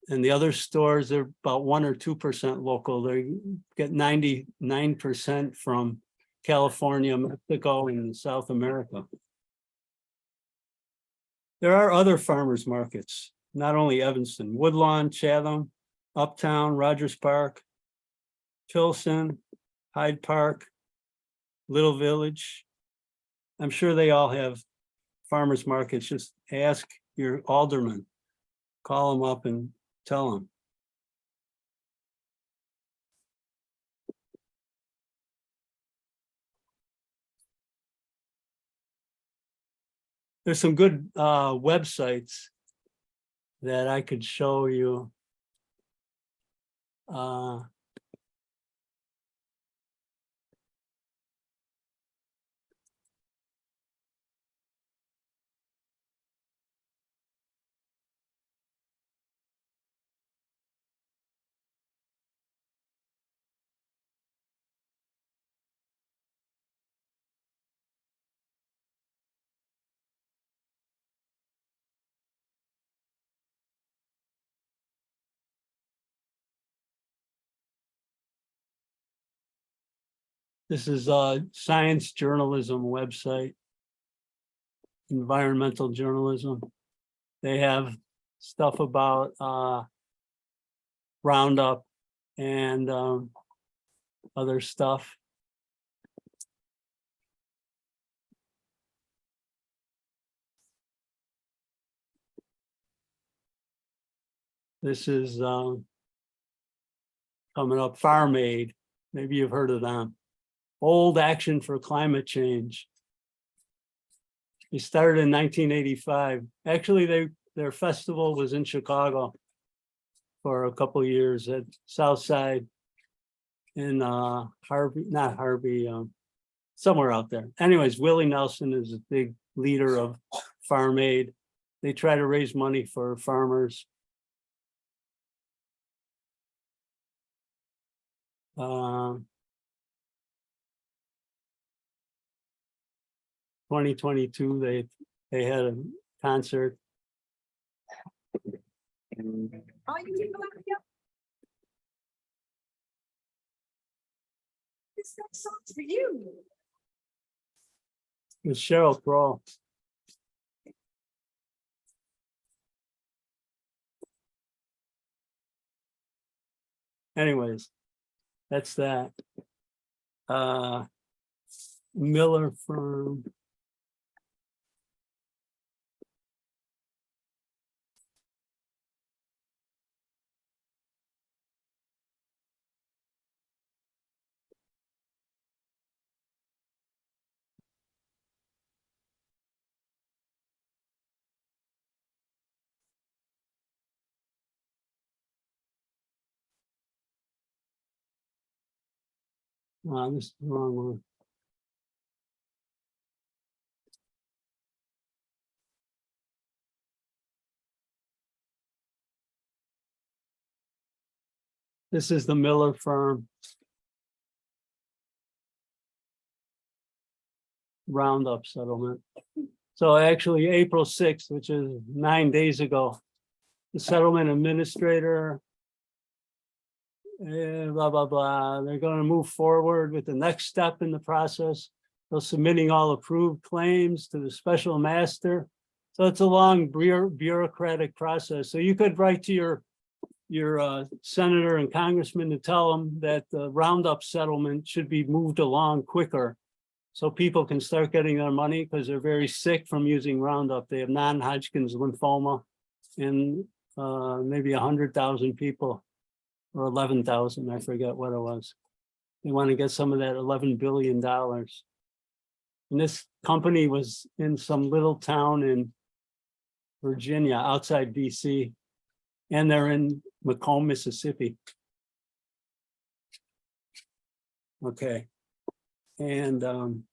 the other stores are about 1 or 2% local. They get 99% from California, Mexico, and South America. There are other farmers markets, not only Evanston, Woodlawn, Chatham, Uptown, Rogers Park, Pilsen, Hyde Park, Little Village. I'm sure they all have farmers markets. Just ask your alderman, call them up and tell them. There's some good websites that I could show you. This is a science journalism website, environmental journalism. They have stuff about Roundup and other stuff. This is coming up, Farm Aid. Maybe you've heard of them. Old Action for Climate Change. They started in 1985. Actually, their festival was in Chicago for a couple of years at Southside in somewhere out there. Anyways, Willie Nelson is a big leader of Farm Aid. They try to raise money for farmers. 2022, they had a concert. Oh, you can go out here. This next song's for you. With Sheryl Crow. Anyways, that's that. Miller Firm. This is the wrong one. This is the Miller Firm Roundup settlement. So actually April 6th, which is 9 days ago, the settlement administrator, blah, blah, blah. They're going to move forward with the next step in the process. They're submitting all approved claims to the special master. So it's a long bureaucratic process. So you could write to your senator and congressman to tell them that the Roundup settlement should be moved along quicker so people can start getting their money because they're very sick from using Roundup. They have non-Hodgkin's lymphoma and maybe 100,000 people or 11,000, I forget what it was. They want to get some of that $11 billion. And this company was in some little town in Virginia, outside DC, and they're in Macomb, Mississippi. Okay. And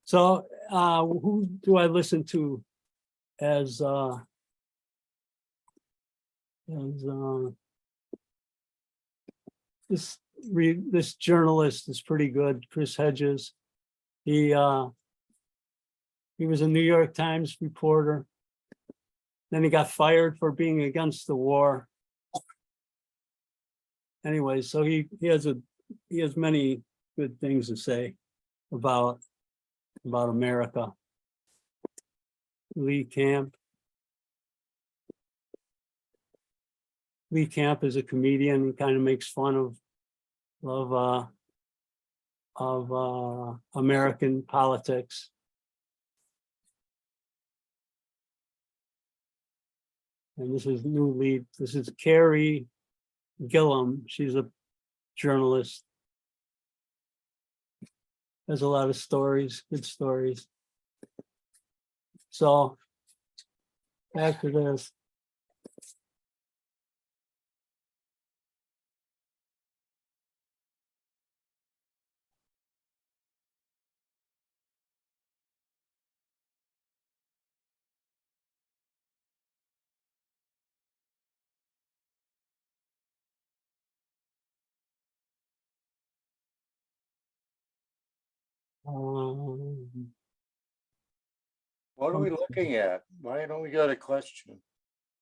so who do I listen to as this journalist is pretty good, Chris Hedges. He was a New York Times reporter. Then he got fired for being against the war. Anyway, so he has many good things to say about America. Lee Camp. Lee Camp is a comedian. He kind of makes fun of American politics. And this is new lead. This is Carrie Gillum. She's a journalist. There's a lot of stories, good stories. So back to this. What are we looking at? Why don't we go to question?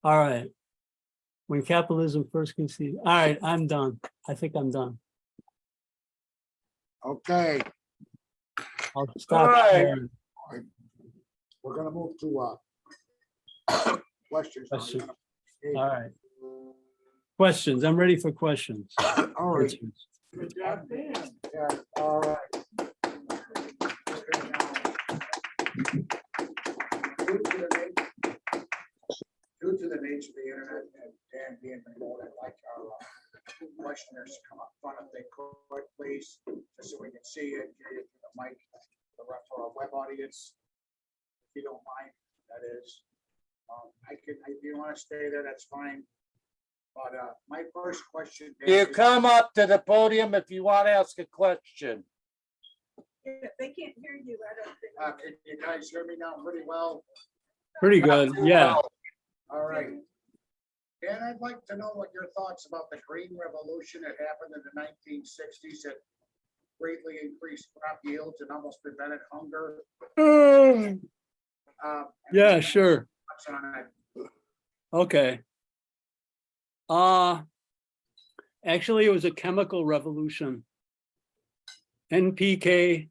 All right. When capitalism first conceived. All right, I'm done. I think I'm done. Okay, I'll stop. All right. there. we're gonna move to questions. now. Question. All right. Questions. I'm ready for questions. All right. Answers. Good job, Dan. Yeah, all right. Due to the nature of the internet and Dan being remote, I'd like our questioners to come up front if they could, please, just so we can see it, hear you through the mic, for our web audience. If you don't mind, that is. If you want to stay there, that's fine. But my first question. Dan, You is- come up to the podium if you want to ask a question. They can't hear you, I don't think. Can you guys hear me now pretty well? Pretty good. Yeah. All right. Dan, I'd like to know what your thoughts about the Green Revolution that happened in the 1960s that greatly increased crop yields and almost prevented hunger. Yeah, sure. Thoughts on it? Okay. Actually, it was a chemical revolution. NPK,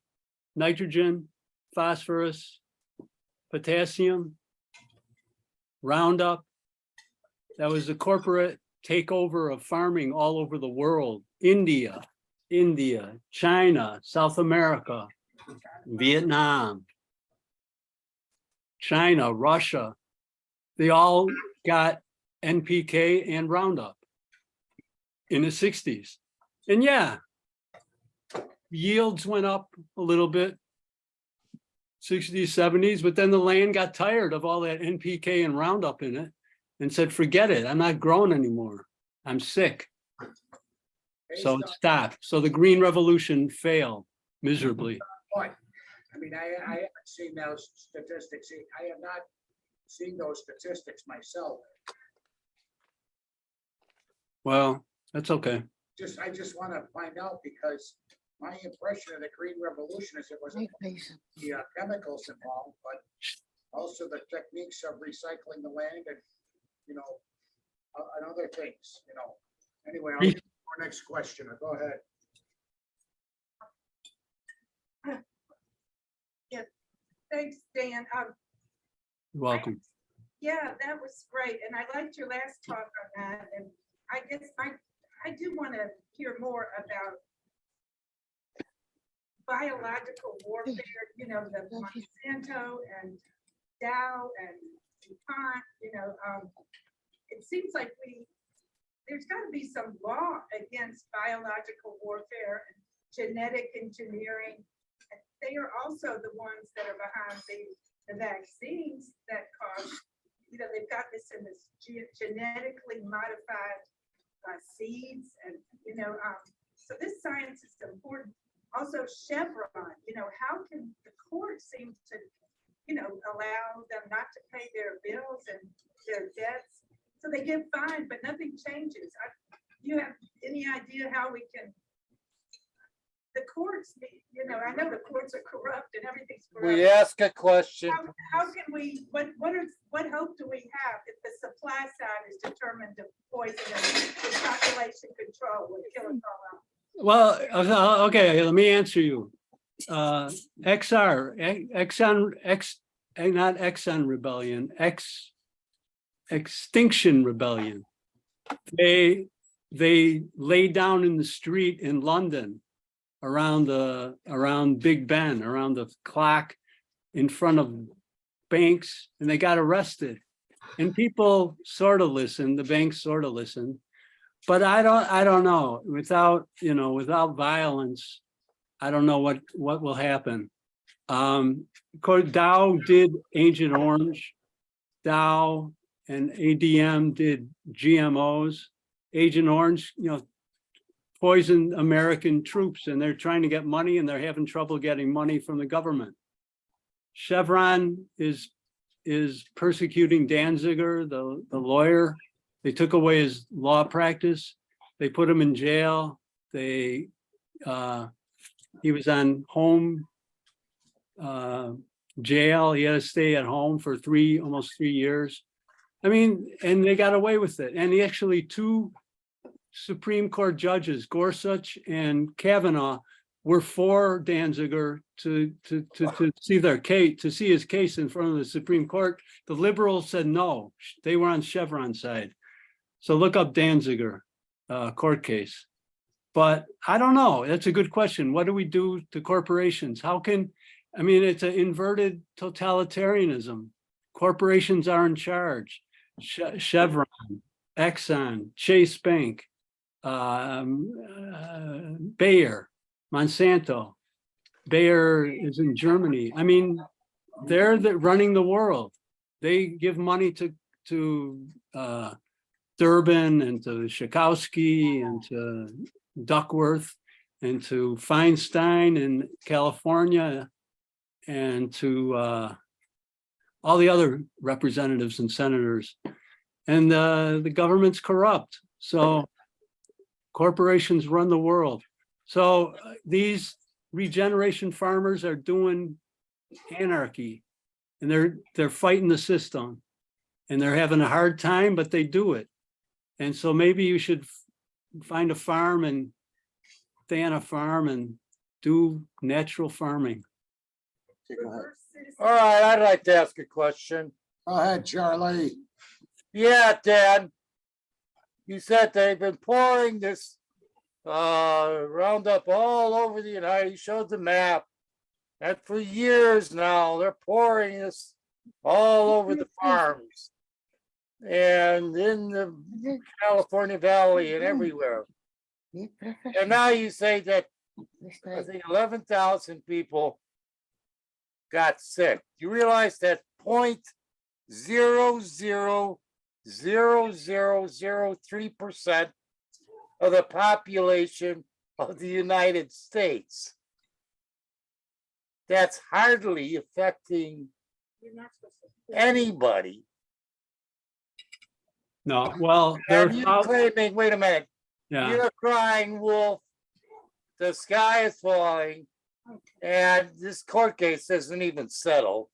nitrogen, phosphorus, potassium, Roundup. That was the corporate takeover of farming all over the world. India, China, South America, Vietnam, China, Russia. They all got NPK and Roundup in the 60s. And yeah, yields went up a little bit, 60s, 70s, but then the land got tired of all that NPK and Roundup in it and said, forget it, I'm not growing anymore. I'm sick. So it stopped. So the Green Revolution failed miserably. But, I mean, I haven't seen those statistics. I have not seen those statistics myself. Well, that's okay. I just want to find out because my impression of the Green Revolution is it wasn't the chemicals involved, but also the techniques of recycling the land and, and other things, Anyway, I'll get to our next question. Go ahead. Yeah, thanks, Dan. You're welcome. Yeah, that was great. And I liked your last talk on that. And I guess I do want to hear more about biological warfare, the Monsanto and Dow and DuPont, it seems like there's got to be some law against biological warfare and genetic engineering. And they are also the ones that are behind the vaccines that cause, they've got this in this genetically modified seeds. And, so this science is important. also Chevron, how can the court seem to, allow them not to pay their bills and their debts? So they get fined, but nothing changes. You have any idea how we can, the courts, I know the courts are corrupt and everything's corrupt. We ask a question. How can we, what hope do we have if the supply side is determined to poison us with population control, with kill us all out? Well, okay, let me answer you. Not Exxon Rebellion, Extinction Rebellion. They laid down in the street in London around Big Ben, around the clock in front of banks, and they got arrested. And people sort of listened, the banks sort of listened. But I don't know. Without violence, I don't know what will happen. Of course, Dow did Agent Orange. Dow and ADM did GMOs. Agent Orange, poisoned American troops, and they're trying to get money, and they're having trouble getting money from the government. Chevron is persecuting Danziger, the lawyer. They took away his law practice. They put him in jail. He was on home jail. He had to stay at home for almost 3 years. I mean, and they got away with it. And actually 2 Supreme Court judges, Gorsuch and Kavanaugh, were for Danziger to see their case, to see his case in front of the Supreme Court. The liberals said no. They were on Chevron's side. So look up Danziger court case. But I don't know. That's a good question. What do we do to corporations? It's an inverted totalitarianism. Corporations are in charge. Chevron, Exxon, Chase Bank, Bayer, Monsanto. Bayer is in Germany. I mean, they're running the world. They give money to Durbin and to Schakowsky and to Duckworth and to Feinstein in California and to all the other representatives and senators. And the government's corrupt. So corporations run the world. So these regeneration farmers are doing anarchy, and they're fighting the system, and they're having a hard time, but they do it. And so maybe you should find a farm and stay on a farm and do natural farming. All right, I'd like to ask a question. Go ahead, Charlie. Yeah, Dan. You said they've been pouring this Roundup all over the United. You showed the map. And for years now, they're pouring this all over the farms and in the California Valley and everywhere. And now you say that I think 11,000 people got sick. You realize that 0.000003% of the population of the United States. That's hardly affecting anybody. No, well, And you're claiming, wait a minute, yeah. you're crying wolf, the sky is falling, and this court case isn't even settled.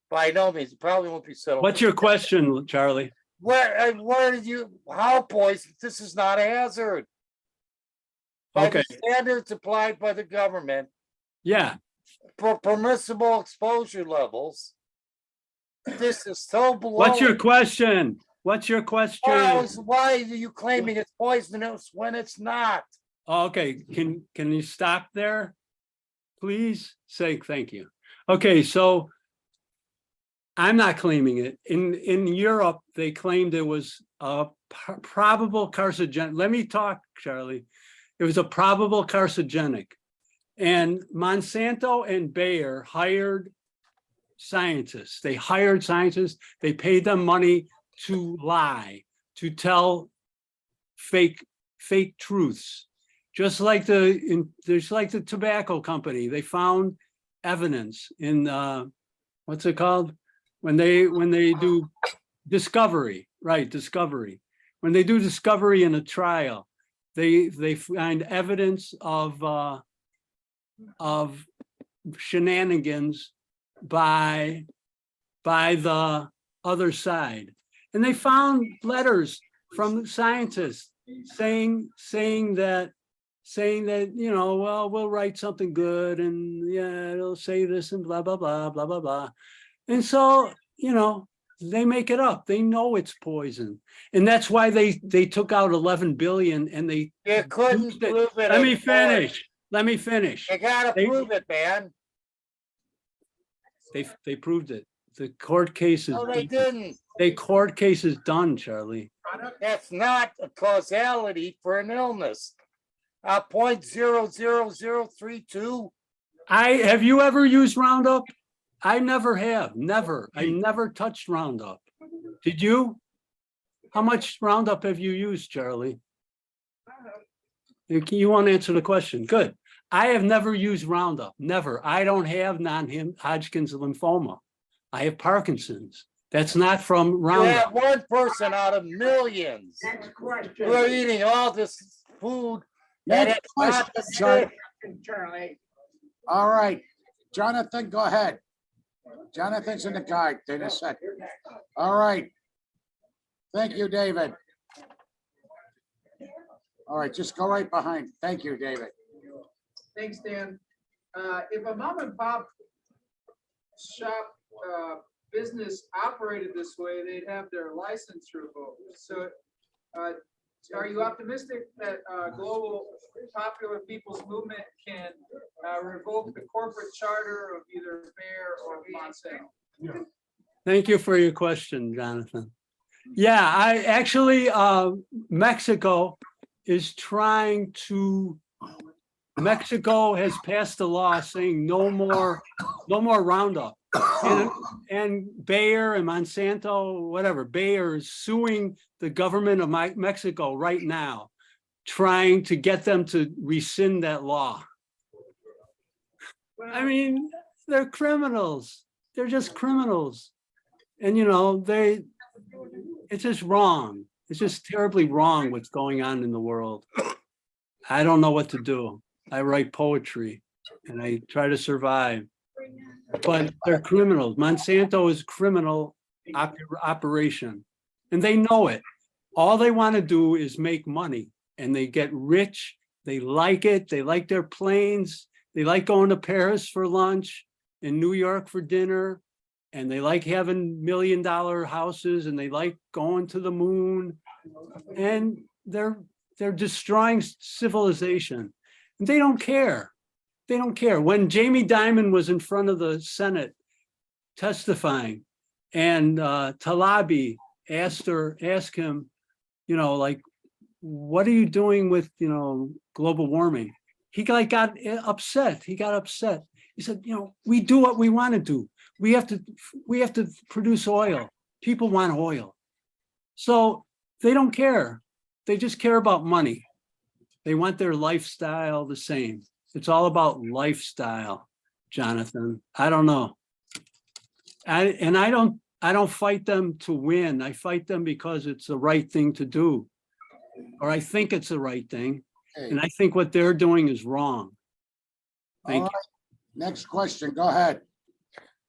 By no means, it probably won't be settled. What's your question, Charlie? Where did you, how poison, this is not a hazard. By the standards applied by the government, yeah, for permissible exposure levels, this is so below. What's your question? Why are you claiming it's poisonous when it's not? Okay, can you stop there? Please say thank you. Okay, so I'm not claiming it. In Europe, they claimed it was a probable carcinogenic. Let me talk, Charlie. It was a probable carcinogenic. And Monsanto and Bayer hired scientists. They hired scientists. They paid them money to lie, to tell fake truths. Just like there's like the tobacco company, they found evidence in, what's it called? When they do discovery, right, discovery. When they do discovery in a trial, they find evidence of shenanigans by the other side. And they found letters from scientists saying that, well, we'll write something good and yeah, it'll say this and blah, blah, blah, blah, blah, blah. And so, they make it up. They know it's poison. And that's why they took out 11 billion and they. You couldn't prove it. Let me finish. Let me finish. You gotta They- prove it, man. They proved it. The court case is. No, they didn't. The court case is done, Charlie. That's not a causality for an illness. 0.00032. Have you ever used Roundup? I never have, never. I never touched Roundup. Did you? How much Roundup have you used, Charlie? You want to answer the question? Good. I have never used Roundup, never. I don't have non-Hodgkin's lymphoma. I have Parkinson's. That's not from You Roundup. have one person out of millions Next question. who are eating all this food. that Next it's not question, Charlie. Charlie. All right, Jonathan, go ahead. Jonathan's in the guide. Take a second. All right. Thank you, David. All right, just go right behind. Thank you, David. Thanks, Dan. If a mom and pop shop business operated this way, they'd have their license revoked. So are you optimistic that global popular people's movement can revoke the corporate charter of either Bayer or Monsanto? Thank you for your question, Jonathan. Yeah, I actually, Mexico has passed a law saying no more Roundup. And Bayer and Monsanto, whatever, Bayer is suing the government of Mexico right now, trying to get them to rescind that law. I mean, they're criminals. They're just criminals. And it's just wrong. It's just terribly wrong what's going on in the world. I don't know what to do. I write poetry and I try to survive. But they're criminals. Monsanto is criminal operation. And they know it. All they want to do is make money. And they get rich. They like it. They like their planes. They like going to Paris for lunch and New York for dinner. And they like having $1 million houses and they like going to the moon. And they're destroying civilization. And they don't care. They don't care. When Jamie Dimon was in front of the Senate testifying and Talabi asked him, what are you doing with, global warming? He got upset. He said, we do what we want to do. We have to produce oil. People want oil. So they don't care. They just care about money. They want their lifestyle the same. It's all about lifestyle, Jonathan. I don't know. I don't fight them to win. I fight them because it's the right thing to do. Or I think it's the right thing. And I think what they're doing is wrong. Thank you. Next question, go ahead.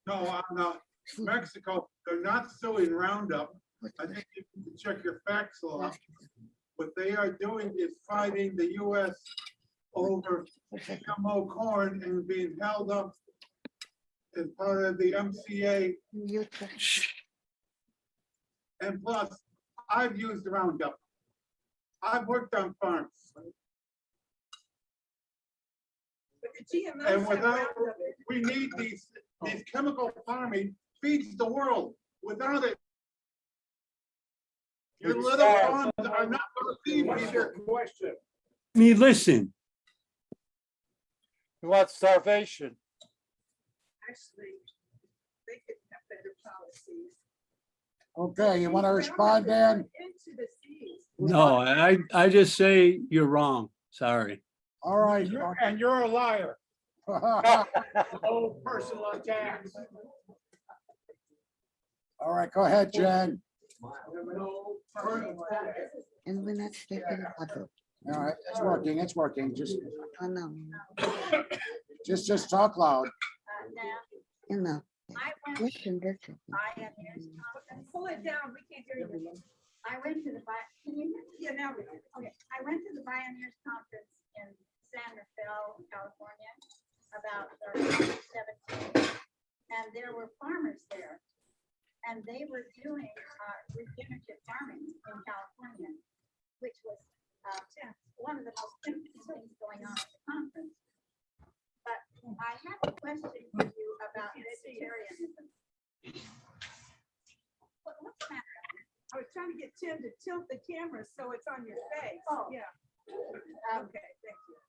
No, on Mexico, they're not suing Roundup. I think you can check your facts law. What they are doing is fighting the U.S. over GMO corn and being held up as part of the MCA. And plus, I've used Roundup. I've worked on farms. And without, we need these chemical farming feeds the world. Without it, your little farms are not going to feed people. Question. Me listen. You want starvation? Actually, they could have better policies. Okay, you want to respond, Dan? Into the seas. No, I just say you're wrong. Sorry. All right. And you're a liar. No personal attacks. All right, go ahead, Jen. No personal attacks. And we're not taking photo. All right, it's working, it's working. Oh, no. Just talk loud. Now, You know. I went, Listen, listen. Pull it down, we can't hear you. I went to the, can you hear? Yeah, now we can. Okay, I went to the Pioneers Conference in San Rafael, California, about 17, and there were farmers there. And they were doing regenerative farming in California, which was one of the most interesting things going on at the conference. But I have a question for you about vegetarianism. What's the matter? I was trying to get Tim to tilt the camera so it's on your face. Oh. Yeah. Okay, thank you.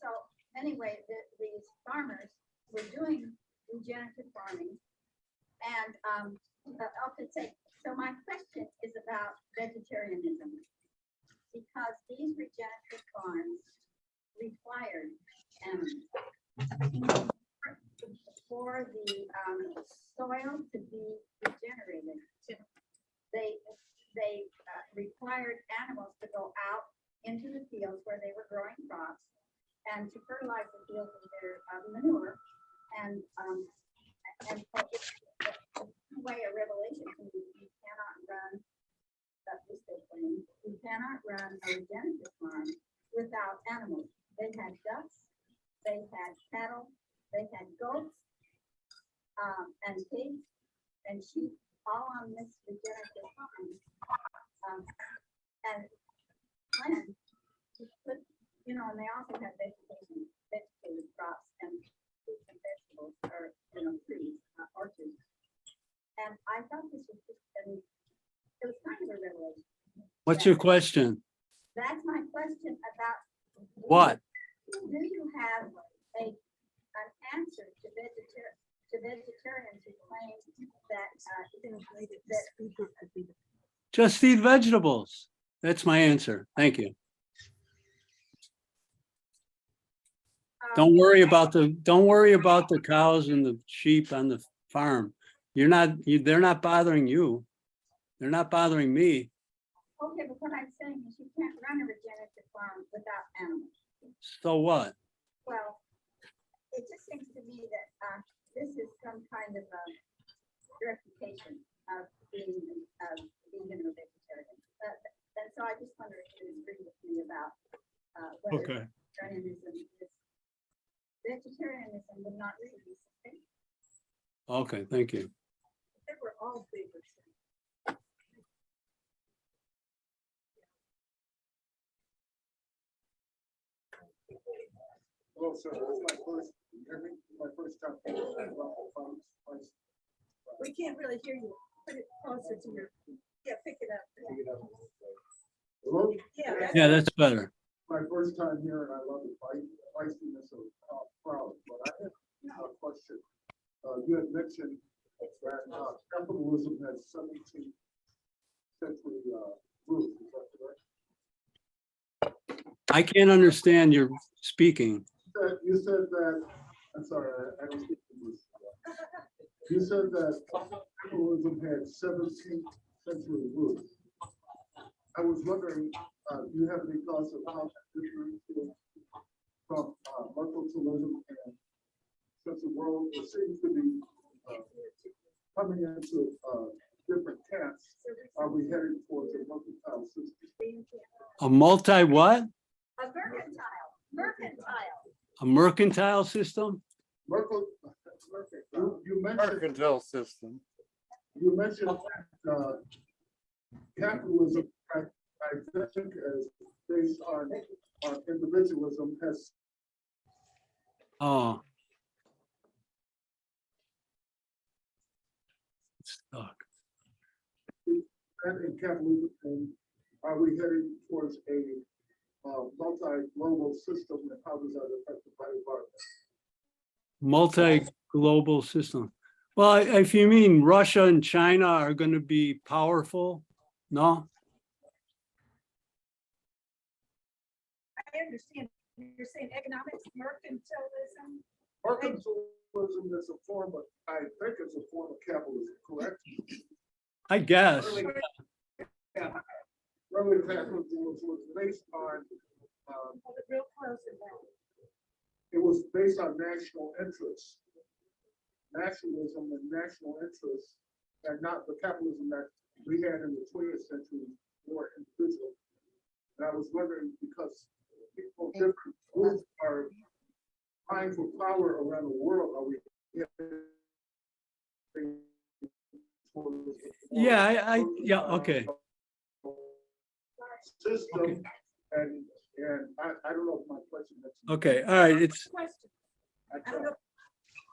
So anyway, these farmers were doing regenerative farming. And so my question is about vegetarianism. Because these regenerative farms required animals for the soil to be regenerated. They required animals to go out into the fields where they were growing crops and to fertilize the fields with their manure. And so it's the way a revelation can be, you cannot run, at least they claim, you cannot run a regenerative farm without animals. They had ducks, they had cattle, they had goats, and pigs and sheep, all on this regenerative farm. And plants to put, and they also had vegetative crops and fruits and vegetables, or trees, orchards. And I thought this was just, it was kind of a revelation. What's your question? That's my question about. What? Do you have an answer to vegetarians who claim that, Just eat vegetables. That's my answer. Thank you. Don't worry about the cows and the sheep on the farm. They're not bothering you. They're not bothering me. okay, but what I'm saying is you can't run a regenerative farm without animals. So what? Well, it just seems to me that this is some kind of a verification of being vegan or vegetarian. And so I just wonder if you agree with me about whether vegetarianism would not really be sustainable. Okay, thank you. They were all favorites. Hello, sir. This is my first time. We can't really hear you. Put it closer to your, pick it up. Hello? Yeah, that's better. My first time here, and I love the feistiness of crowd, but I have a question. You had mentioned that capitalism has 17th century roots, is that correct? I can't understand your speaking. You said that, I'm sorry, I don't speak English. You said that capitalism had 17th century roots. I was wondering, do you have any thoughts of how that differentiates from mercantilism, and since the world seems to be coming into different camps, are we heading towards a mercantile system? A multi what? A mercantile. A mercantile system? You mentioned Mercantile system. you mentioned that capitalism, I think, is based on individualism, has Oh. Stuck. and in capitalism, and are we heading towards a multi-global system, and how does that affect the environment? Multi-global system. Well, if you mean Russia and China are going to be powerful, no? I understand. You're saying economics, mercantilism? Mercantilism is a form of, I think it's a form of capitalism, correct? I guess. Yeah. Early capitalism was based on, Real close to that. it was based on national interests. Nationalism and national interests, and not the capitalism that we had in the 20th century, more individual. And I was wondering, because people, different groups are vying for power around the world, are we? Yeah, yeah, okay. System, Okay. and I don't know if my question. Okay, all right, it's, I don't know.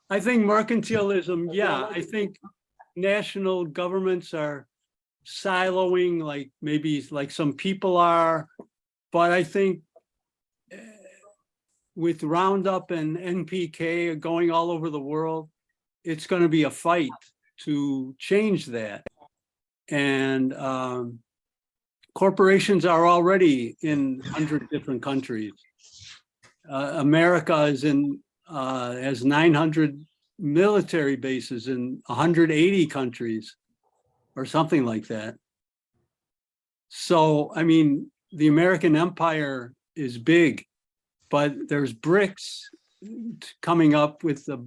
I think mercantilism, yeah, I think national governments are siloing, like maybe like some people are, but I think with Roundup and NPK going all over the world, it's going to be a fight to change that. And corporations are already in 100 different countries. America is in has 900 military bases in 180 countries or something like that. So, I mean, the American empire is big, but there's BRICS coming up with the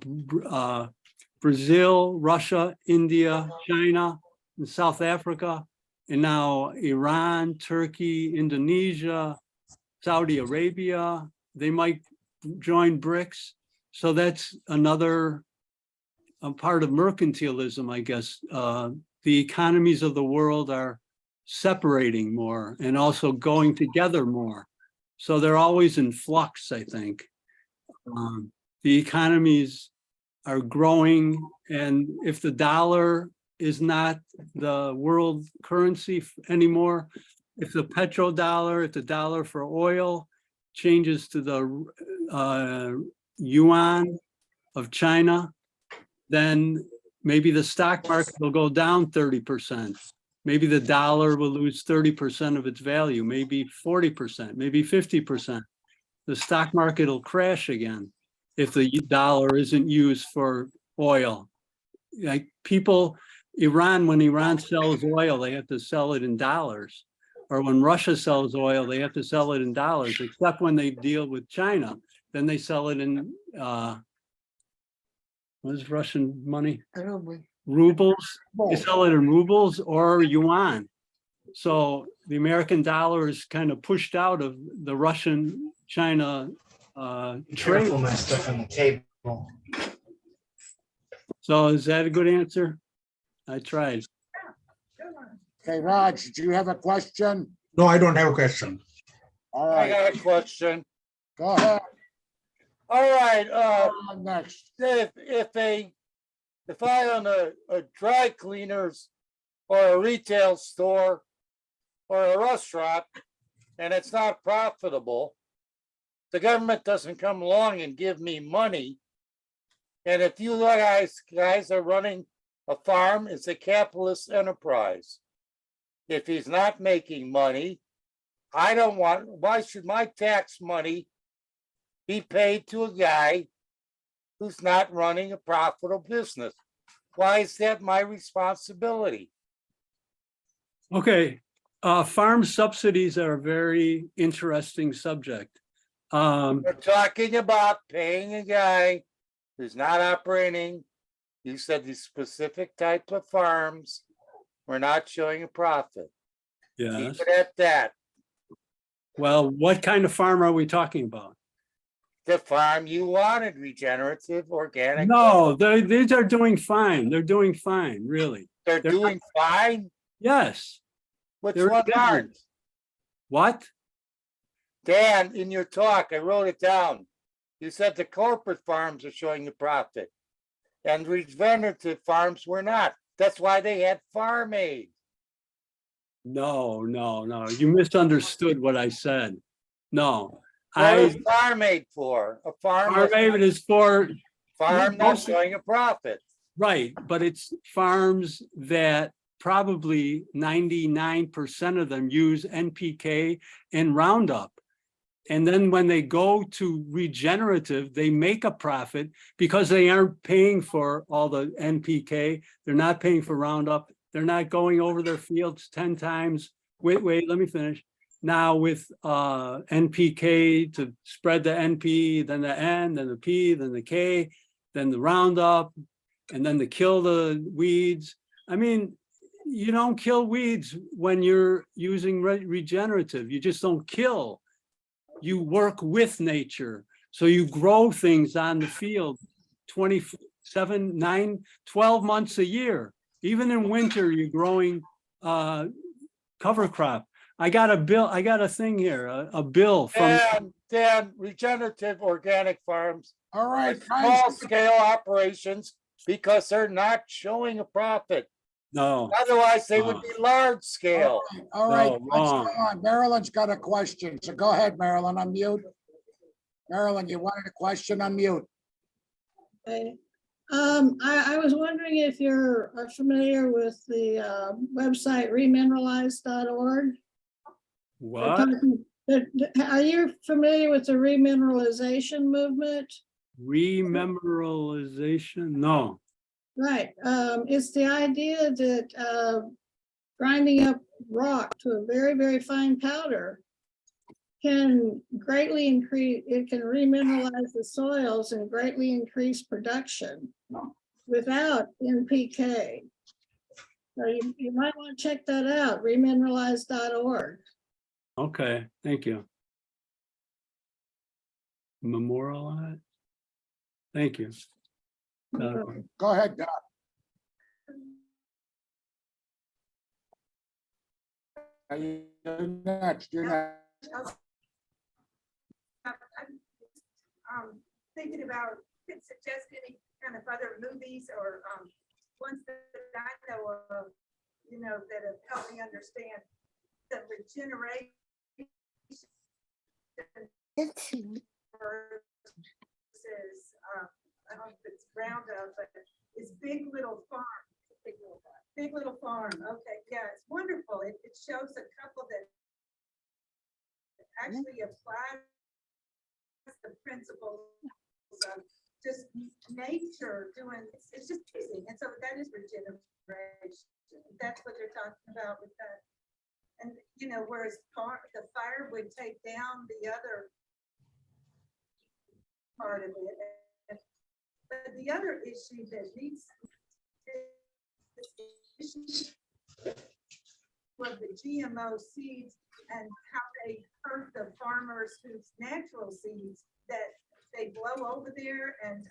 Brazil, Russia, India, China, and South Africa, and now Iran, Turkey, Indonesia, Saudi Arabia. They might join BRICS. So that's another part of mercantilism, I guess. The economies of the world are separating more and also going together more. So they're always in flux, I think. The economies are growing, and if the dollar is not the world currency anymore, if the petrodollar, if the dollar for oil changes to the yuan of China, then maybe the stock market will go down 30%. Maybe the dollar will lose 30% of its value, maybe 40%, maybe 50%. The stock market will crash again if the dollar isn't used for oil. Like people, Iran, when Iran sells oil, they have to sell it in dollars. Or when Russia sells oil, they have to sell it in dollars, except when they deal with China. Then they sell it in, what is Russian money? Rubles. They sell it in rubles or yuan. So the American dollar is kind of pushed out of the Russian-China trade. My stuff on the table. So is that a good answer? I tried. Okay, Raj, did you have a question? No, I don't have a question. All I right, got a question. go ahead. All right, Next. if I own a dry cleaners or a retail store or a restaurant and it's not profitable, the government doesn't come along and give me money. And if you guys are running a farm, it's a capitalist enterprise. If he's not making money, why should my tax money be paid to a guy who's not running a profitable business? Why is that my responsibility? Okay, farm subsidies are a very interesting subject. We're talking about paying a guy who's not operating. You said these specific type of farms were not showing a profit. Yes. Keep it at that. Well, what kind of farm are we talking about? The farm you wanted, regenerative, organic. No, these are doing fine. They're doing fine, really. They're doing fine. Yes. Which They're one business. aren't? What? Dan, in your talk, I wrote it down. You said the corporate farms are showing a profit and regenerative farms were not. That's why they had farm aid. No. You misunderstood what I said. No. What is farm aid for? A farm. Farm aid is for farm not showing a profit. Right, but it's farms that probably 99% of them use NPK and Roundup. And then when they go to regenerative, they make a profit because they aren't paying for all the NPK. They're not paying for Roundup. They're not going over their fields 10 times. Wait, let me finish. Now with NPK to spread the NP, then the N, then the P, then the K, then the Roundup, and then to kill the weeds. I mean, you don't kill weeds when you're using regenerative. You just don't kill. You work with nature. So you grow things on the field 27, 9, 12 months a year. Even in winter, you're growing cover crop. I got a thing here, a bill from. Dan, regenerative organic farms. All right, Small scale operations because they're not showing a profit. No. Otherwise, they would be large scale. All right, No, let's go wrong. on. Marilyn's got a question. So go ahead, Marilyn, unmute. Marilyn, you wanted a question, unmute. Okay. I was wondering if you're familiar with the website remineralize.org. What? Are you familiar with the remineralization movement? Remineralization? No. Right. It's the idea that grinding up rock to a very, very fine powder can greatly increase, it can remineralize the soils and greatly increase production without NPK. So you might want to check that out, remineralize.org. Okay, thank you. Memorialize. Thank you. Go ahead, Doc. You're next. Thinking about, could suggest any kind of other movies or ones that I know of, that have helped me understand the regeneration versus, I don't know if it's Roundup, but it's Big Little Farm. Big Little Farm. Okay, yeah, it's wonderful. It shows a couple that actually apply the principles of just nature doing, it's just easy. And so that is regeneration. That's what they're talking about with that. And, whereas the fire would take down the other part of it. But the other issue that needs was the GMO seeds and how they hurt the farmers whose natural seeds that they blow over there. And,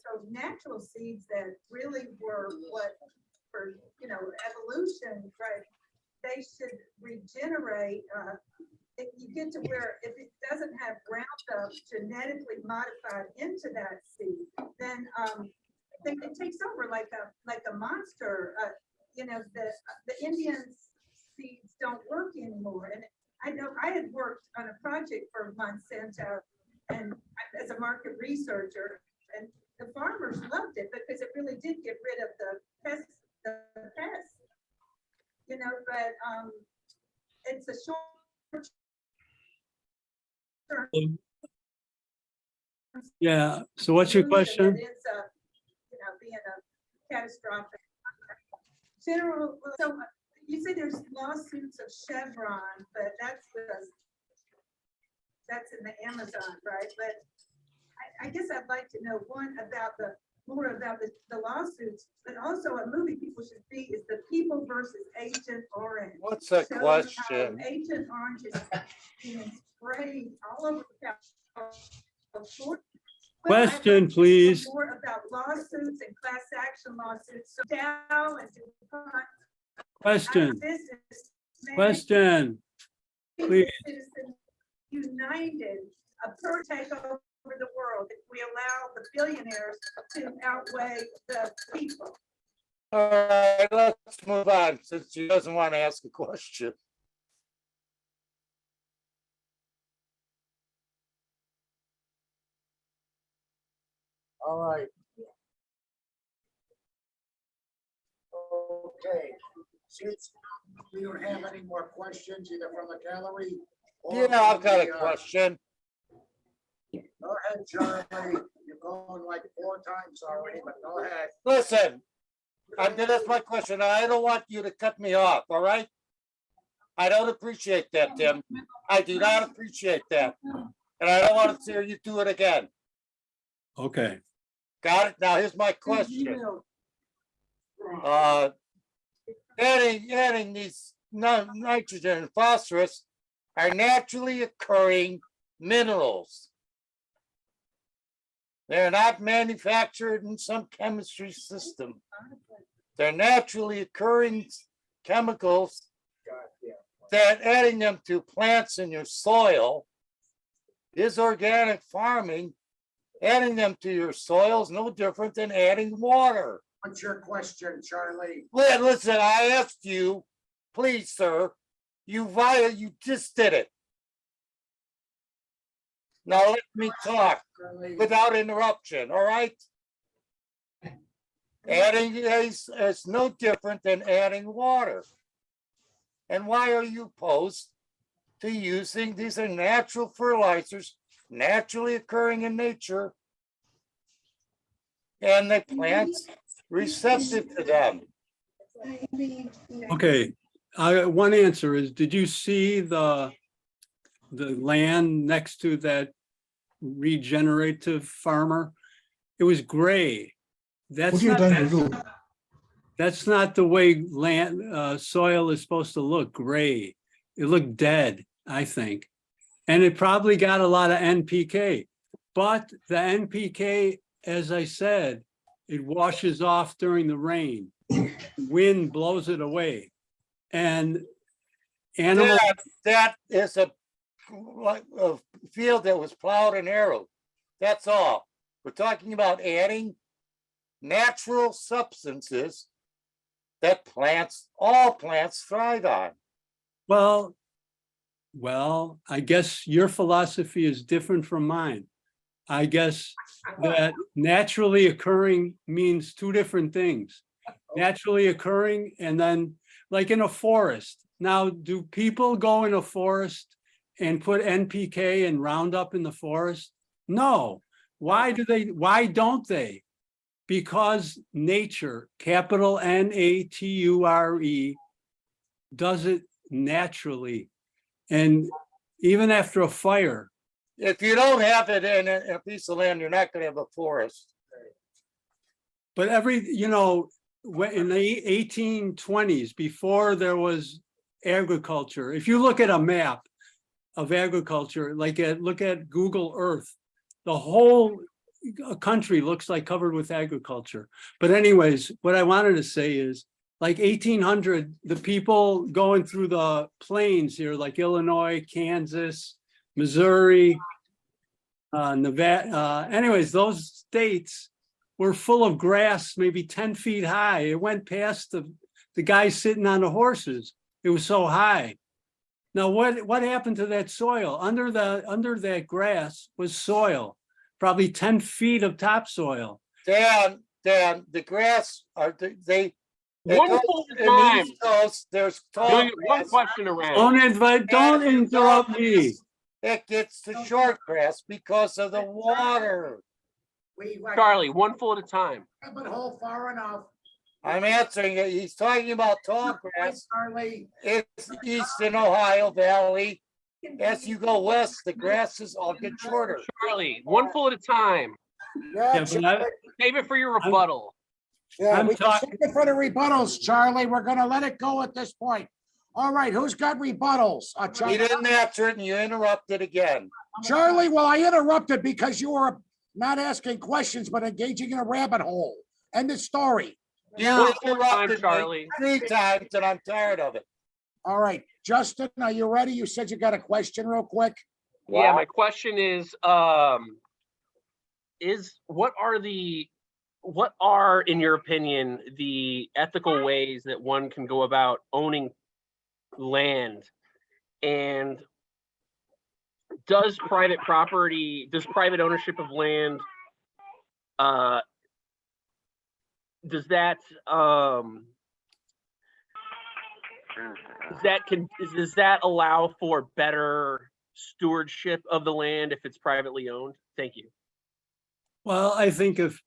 so natural seeds that really were what for, evolution, right? They should regenerate. If you get to where if it doesn't have Roundup genetically modified into that seed, then it takes over like a monster. The Indian seeds don't work anymore. And I know I had worked on a project for Monsanto and as a market researcher, and the farmers loved it because it really did get rid of the pests. But it's a short term. Yeah, so what's your question? It ends up, being a catastrophic. General, so you say there's lawsuits of Chevron, but that's in the Amazon, right? But I guess I'd like to know more about the lawsuits, but also a movie people should see is The People versus Agent Orange. What's the Shows question? how Agent Orange is being sprayed all over the country. Question, please. More about lawsuits and class action lawsuits. So Dow and DuPont. Question. Question. Please. Citizens united, a per take over the world if we allow the billionaires to outweigh the people. All right, let's move on since she doesn't want to ask a question. All right. Okay. Since we don't have any more questions either from the gallery or Yeah, I've got a from the, question. Go ahead, Charlie. You're going like 4 times already, but go ahead. Listen, that's my question. I don't want you to cut me off, all right? I don't appreciate that, Tim. I do not appreciate that. And I don't want to hear you do it again. Okay. Got it? Now, here's my question. Adding these nitrogen and phosphorus are naturally occurring minerals. They're not manufactured in some chemistry system. They're naturally occurring chemicals that adding them to plants in your soil is organic farming. Adding them to your soil is no different than adding water. What's your question, Charlie? Listen, I asked you, please, sir, you just did it. Now let me talk without interruption, all right? Adding is no different than adding water. And why are you opposed to using these are natural fertilizers, naturally occurring in nature, and the plants receptive to them? Okay, one answer is, did you see the land next to that regenerative farmer? It was gray. That's not the way land soil is supposed to look, gray. It looked dead, I think. And it probably got a lot of NPK, but the NPK, as I said, it washes off during the rain. Wind blows it away. And animals. That is a field that was plowed and arrowed. That's all. We're talking about adding natural substances that all plants thrive on. Well, I guess your philosophy is different from mine. I guess that naturally occurring means 2 different things. Naturally occurring, and then like in a forest. Now, do people go in a forest and put NPK and Roundup in the forest? No. Why don't they? Because nature, capital Nature, does it naturally. And even after a fire. If you don't have it in a piece of land, you're not going to have a forest. But in the 1820s, before there was agriculture, if you look at a map of agriculture, look at Google Earth, the whole country looks like covered with agriculture. But anyways, what I wanted to say is, like 1800, the people going through the plains here, like Illinois, Kansas, Missouri, Nevada, anyways, those states were full of grass, maybe 10 feet high. It went past the guys sitting on the horses. It was so high. Now, what happened to that soil? Under that grass was soil, probably 10 feet of topsoil. Dan, the grass there's tall one question around. Don't interrupt me. It gets to short grass because of the water. Charlie, one full at a time. But hold far enough. I'm answering it. He's talking about tall grass. Charlie. It's eastern Ohio Valley. As you go west, the grasses all get shorter. Charlie, one full at a time. Yeah, Save it for your rebuttal. Yeah, we can save it for the rebuttals, Charlie. We're gonna let it go at this point. All right, who's got rebuttals? You didn't answer it and you interrupted again. Charlie, well, I interrupted because you were not asking questions, but engaging in a rabbit hole. End of story. You interrupted me 3 times and I'm tired of it. All right, Justin, are you ready? You said you got a question real quick. Yeah, my question is what are, in your opinion, the ethical ways that one can go about owning land? And does private ownership of land, does that allow for better stewardship of the land if it's privately owned? Thank you. Well, I think if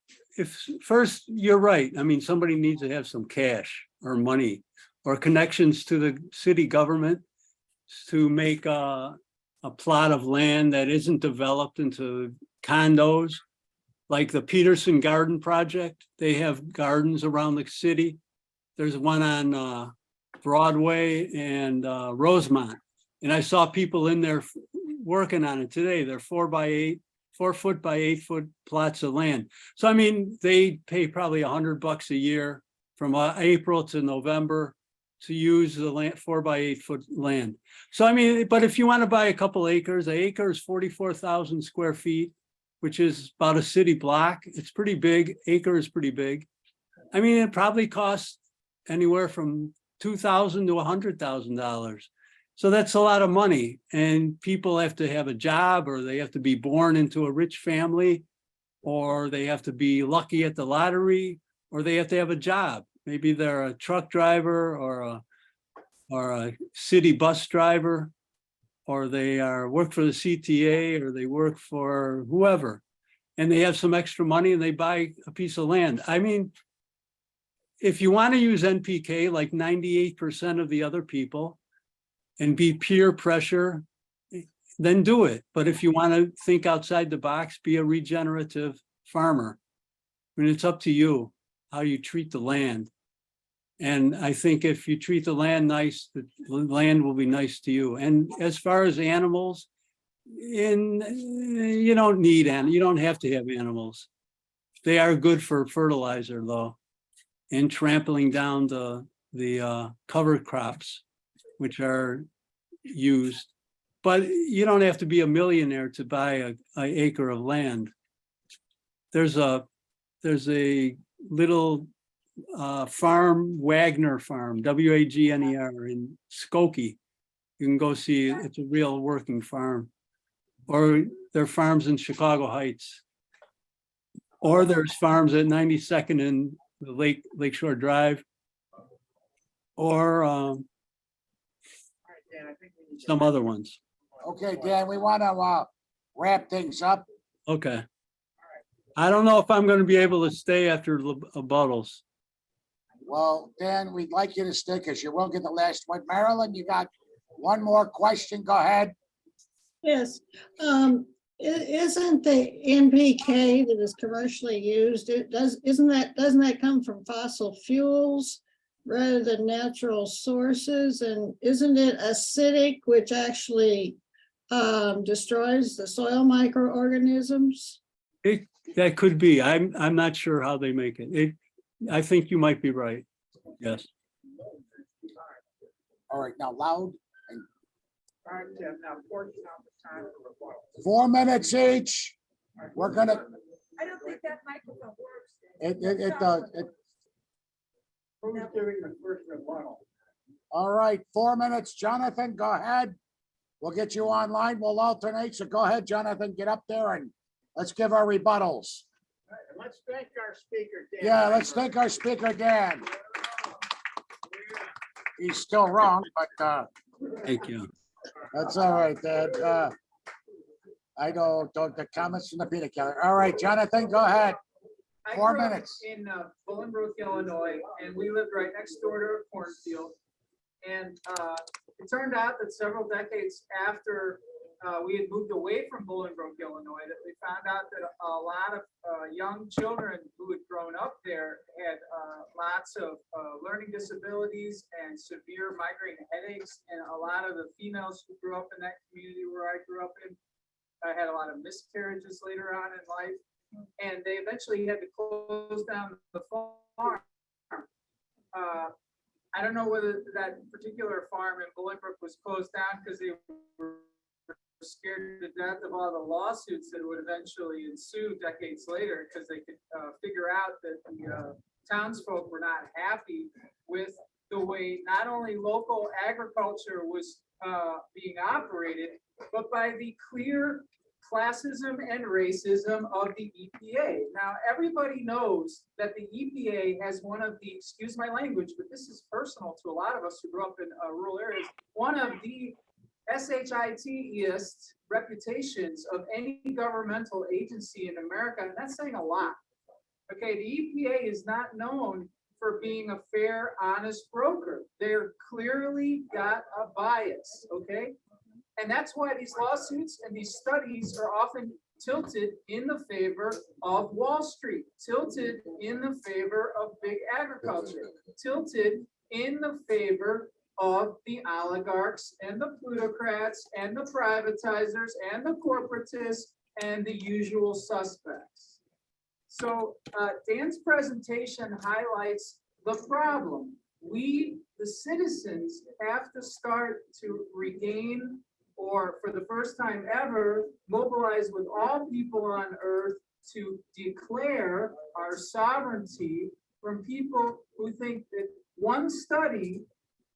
first, you're right. I mean, somebody needs to have some cash or money or connections to the city government to make a plot of land that isn't developed into condos. Like the Peterson Garden Project, they have gardens around the city. There's one on Broadway and Rosemont. And I saw people in there working on it today. They're 4 foot by 8 foot plots of land. So, I mean, they pay probably $100 a year from April to November to use the land, 4 by 8 foot land. So, I mean, but if you want to buy a couple acres, an acre is 44,000 square feet, which is about a city block. It's pretty big. Acre is pretty big. I mean, it probably costs anywhere from $2,000 to $100,000. So that's a lot of money, and people have to have a job, or they have to be born into a rich family, or they have to be lucky at the lottery, or they have to have a job. Maybe they're a truck driver or a city bus driver, or they work for the CTA, or they work for whoever, and they have some extra money and they buy a piece of land. I mean, if you want to use NPK like 98% of the other people and be peer pressure, then do it. But if you want to think outside the box, be a regenerative farmer. I mean, it's up to you how you treat the land. And I think if you treat the land nice, the land will be nice to you. And as far as animals, you don't have to have animals. They are good for fertilizer though, and trampling down the cover crops, which are used. But you don't have to be a millionaire to buy an acre of land. There's a little farm, Wagner Farm, Wagner in Skokie. You can go see it. It's a real working farm. Or there are farms in Chicago Heights. Or there's farms at 92nd and Lakeshore Drive. Or some other ones. Okay, Dan, we want to wrap things up. Okay. I don't know if I'm going to be able to stay after rebuttals. Well, Dan, we'd like you to stay because you will get the last one. Marilyn, you got one more question. Go ahead. Yes. Isn't the NPK that is commercially used, doesn't that come from fossil fuels rather than natural sources? And isn't it acidic, which actually destroys the soil microorganisms? That could be. I'm not sure how they make it. I think you might be right. Yes. All right, now loud. All right, Tim, now portion out the time for rebuttal. 4 minutes each. We're gonna. I don't think that microphone works. It does. Who's doing the first rebuttal? All right, 4 minutes. Jonathan, go ahead. We'll get you online. We'll alternate. So go ahead, Jonathan, get up there and let's give our rebuttals. All right, and let's thank our speaker, Dan. Yeah, let's thank our speaker, Dan. He's still wrong, but Thank you. that's all right, Dan. I don't the comments from the peanut gallery. All right, Jonathan, go ahead. I 4 grew up minutes. in Bolingbrook, Illinois, and we lived right next door to a cornfield. And it turned out that several decades after we had moved away from Bolingbrook, Illinois, that we found out that a lot of young children who had grown up there had lots of learning disabilities and severe migraine headaches. And a lot of the females who grew up in that community where I grew up in had a lot of miscarriages later on in life. And they eventually had to close down the farm. I don't know whether that particular farm in Bolingbrook was closed down because they were scared to death of all the lawsuits that would eventually ensue decades later, because they could figure out that the townsfolk were not happy with the way not only local agriculture was being operated, but by the clear classism and racism of the EPA. Now, everybody knows that the EPA has one of the, excuse my language, but this is personal to a lot of us who grew up in rural areas, one of the SHIT-ist reputations of any governmental agency in America, and that's saying a lot. Okay, the EPA is not known for being a fair, honest broker. They're clearly got a bias, okay? And that's why these lawsuits and these studies are often tilted in the favor of Wall Street, tilted in the favor of big agriculture, tilted in the favor of the oligarchs and the plutocrats and the privatizers and the corporatists and the usual suspects. So Dan's presentation highlights the problem. We, the citizens, have to start to regain, or for the first time ever, mobilize with all people on earth to declare our sovereignty from people who think that one study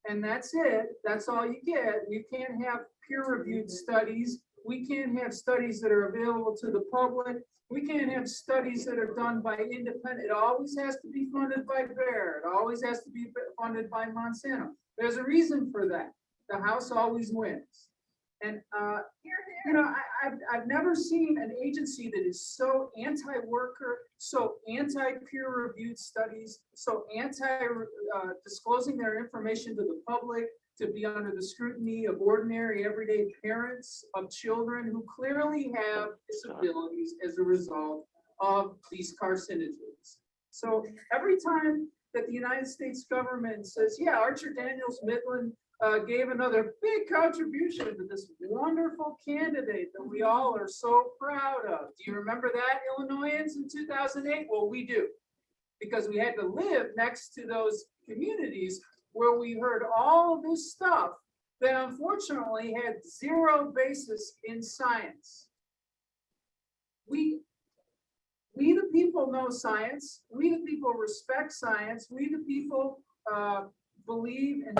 and that's it, that's all you get. You can't have peer-reviewed studies. We can't have studies that are available to the public. We can't have studies that are done by independent. It always has to be funded by Bayer. It always has to be funded by Monsanto. There's a reason for that. The House always wins. And you know, I've never seen an agency that is so anti-worker, so anti-peer-reviewed studies, so anti-disclosing their information to the public, to be under the scrutiny of ordinary, everyday parents of children who clearly have disabilities as a result of these carcinogens. So every time that the United States government says, yeah, Archer Daniels Midland gave another big contribution to this wonderful candidate that we all are so proud of. Do you remember that, Illinoisans, in 2008? Well, we do, because we had to live next to those communities where we heard all of this stuff that unfortunately had zero basis in science. We the people know science. We the people respect science. We the people believe in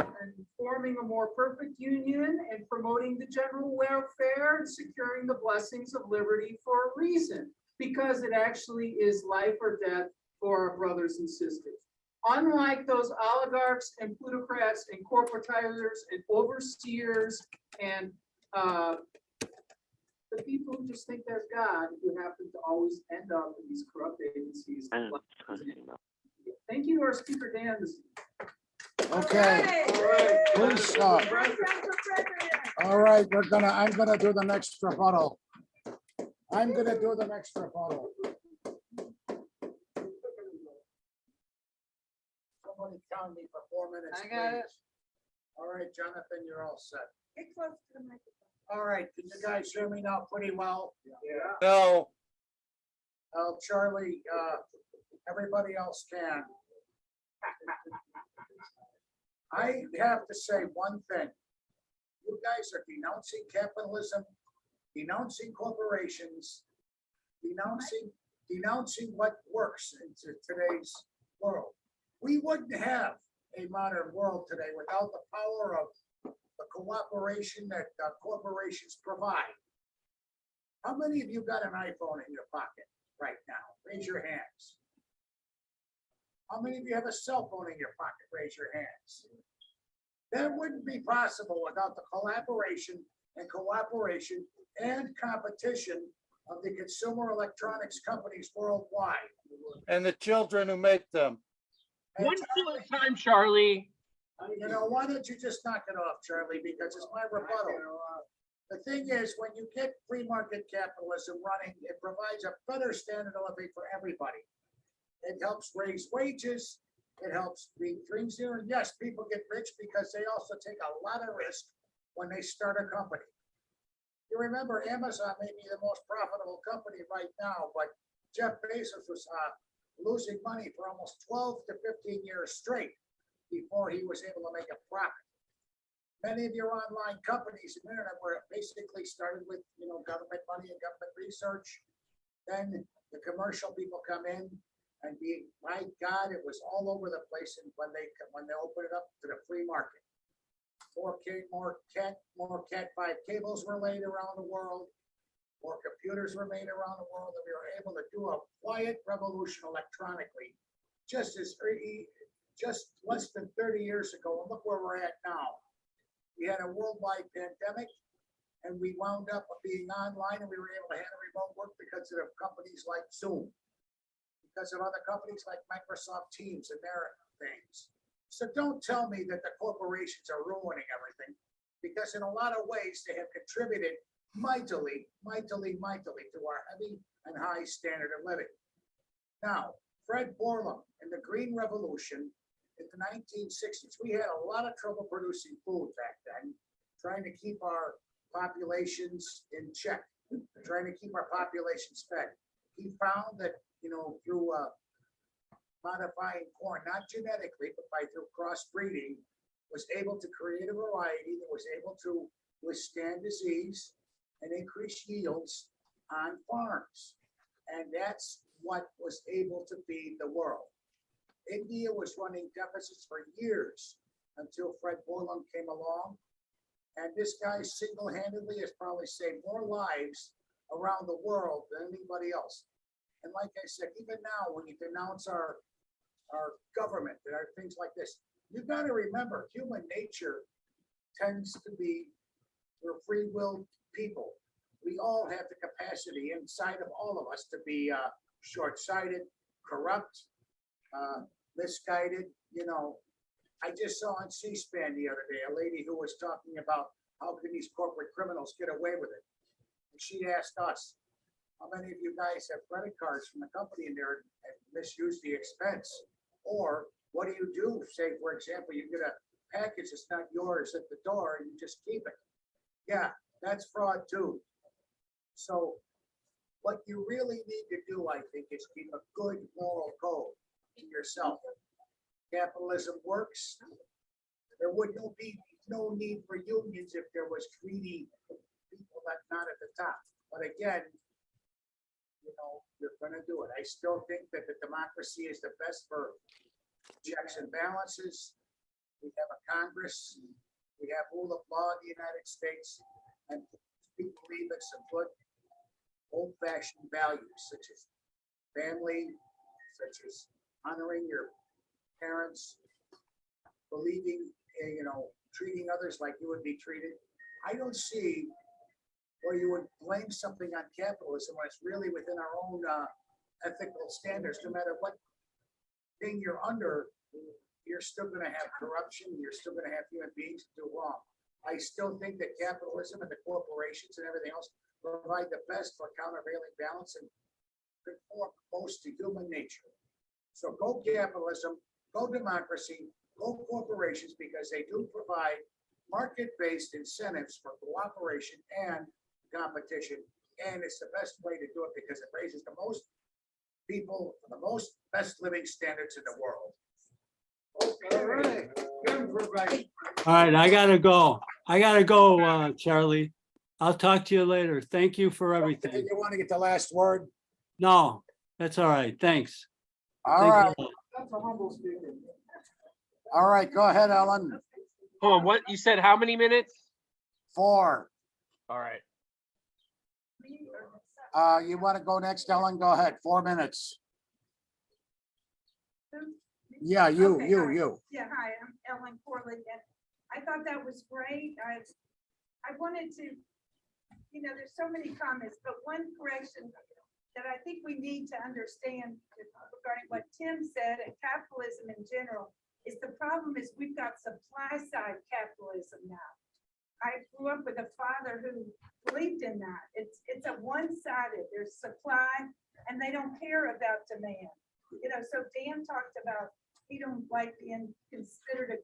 forming a more perfect union and promoting the general welfare and securing the blessings of liberty for a reason, because it actually is life or death for our brothers and sisters. Unlike those oligarchs and plutocrats and corporatizers and overseers and the people who just think they're God, who happen to always end up in these corrupt agencies. Thank you to our speaker, Dan. Okay, please stop. All right, I'm gonna do the next rebuttal. Somebody count me for 4 minutes, I got it. please. All right, Jonathan, you're all set. Get close to the microphone. All right, can you guys hear me now pretty well? Yeah. No. Oh, Charlie, everybody else can. I have to say one thing. You guys are denouncing capitalism, denouncing corporations, denouncing what works in today's world. We wouldn't have a modern world today without the power of the cooperation that corporations provide. How many of you got an iPhone in your pocket right now? Raise your hands. How many of you have a cell phone in your pocket? Raise your hands. That wouldn't be possible without the collaboration and cooperation and competition of the consumer electronics companies worldwide. And the children who make them. One foot at a time, Charlie. You know, why don't you just knock it off, Charlie, because it's my rebuttal. The thing is, when you get free market capitalism running, it provides a better standard of living for everybody. It helps raise wages. It helps bring things here. And yes, people get rich because they also take a lot of risk when they start a company. You remember Amazon may be the most profitable company right now, but Jeff Bezos was losing money for almost 12 to 15 years straight before he was able to make a profit. Many of your online companies and internet were basically started with, you know, government money and government research. Then the commercial people come in and my God, it was all over the place. And when they opened it up to the free market, more Cat 5 cables were laid around the world, more computers were made around the world, and we were able to do a quiet revolution electronically, just less than 30 years ago. And look where we're at now. We had a worldwide pandemic, and we wound up being online, and we were able to handle remote work because of companies like Zoom, because of other companies like Microsoft Teams and their things. So don't tell me that the corporations are ruining everything, because in a lot of ways they have contributed mightily to our heavy and high standard of living. Now, Fred Borlam in the Green Revolution in the 1960s, we had a lot of trouble producing food back then, trying to keep our populations in check, trying to keep our populations fed. He found that, through modifying corn, not genetically, but through crossbreeding, was able to create a variety that was able to withstand disease and increase yields on farms. And that's what was able to feed the world. India was running deficits for years until Fred Borlam came along. And this guy single-handedly has probably saved more lives around the world than anybody else. And like I said, even now, when you denounce our government, there are things like this. You've got to remember, human nature tends to be, we're free-willed people. We all have the capacity inside of all of us to be short-sighted, corrupt, misguided. I just saw on C-SPAN the other day a lady who was talking about how can these corporate criminals get away with it. And she asked us, how many of you guys have credit cards from the company in there and misuse the expense? Or what do you do? Say, for example, you get a package that's not yours at the door and you just keep it. Yeah, that's fraud too. So what you really need to do, I think, is keep a good moral code to yourself. Capitalism works. There would be no need for unions if there was greedy people that not at the top. But again, you're going to do it. I still think that the democracy is the best for checks and balances. We have a Congress. We have rule of law in the United States. And people believe in some good old-fashioned values, such as family, such as honoring your parents, believing, treating others like you would be treated. I don't see where you would blame something on capitalism when it's really within our own ethical standards. No matter what thing you're under, you're still going to have corruption. You're still going to have human beings do wrong. I still think that capitalism and the corporations and everything else provide the best for countervailing balance and conform most to human nature. So go capitalism, go democracy, go corporations, because they do provide market-based incentives for cooperation and competition. And it's the best way to do it because it raises the most people, the most best living standards in the world. Okay. All right, I gotta go, Charlie. I'll talk to you later. Thank you for everything. You want to get the last word? No, that's all right. Thanks. All right. That's a humble speaker. All right, go ahead, Ellen. Hold on, what, you said how many minutes? 4. All right. You want to go next, Ellen? Go ahead. 4 minutes. Yeah, you. Yeah, hi, I'm Ellen Corley, and I thought that was great. I wanted to, there's so many comments, but one correction that I think we need to understand regarding what Tim said and capitalism in general is the problem is we've got supply side capitalism now. I grew up with a father who believed in that. It's a one-sided, there's supply and they don't care about demand. So Dan talked about he don't like being considered a,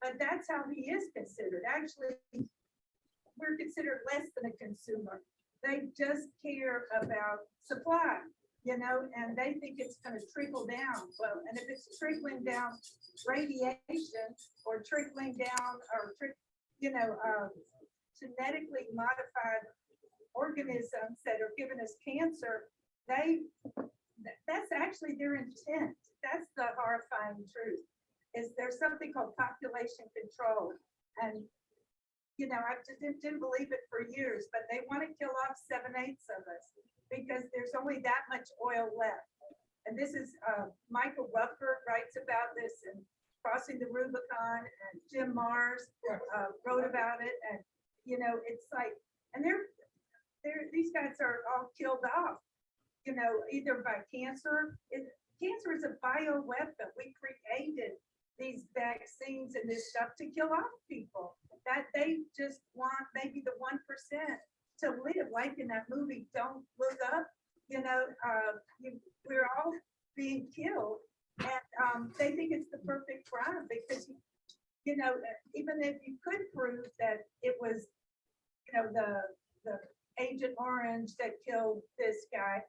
but that's how he is considered. Actually, we're considered less than a consumer. They just care about supply, and they think it's going to trickle down. Well, and if it's trickling down radiation or trickling down or genetically modified organisms that are giving us cancer, that's actually their intent. That's the horrifying truth. Is there's something called population control, and I didn't believe it for years, but they want to kill off 7/8 of us because there's only that much oil left. And this is Michael Rutherford writes about this in Crossing the Rubicon, and Jim Mars wrote about it, and it's like, and these guys are all killed off, either by cancer. Cancer is a bioweapon. We created these vaccines and this stuff to kill off people that they just want maybe the 1% to live, like in that movie Don't Look Up. We're all being killed, and they think it's the perfect crime because even if you could prove that it was the Agent Orange that killed this guy,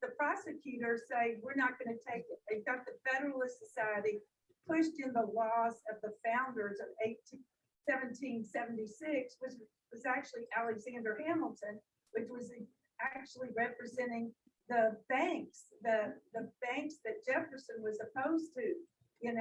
the prosecutors say we're not going to take it. They've got the Federalist Society pushed in the laws of the founders of 1776, which was actually Alexander Hamilton, which was actually representing the banks, the banks that Jefferson was opposed to, and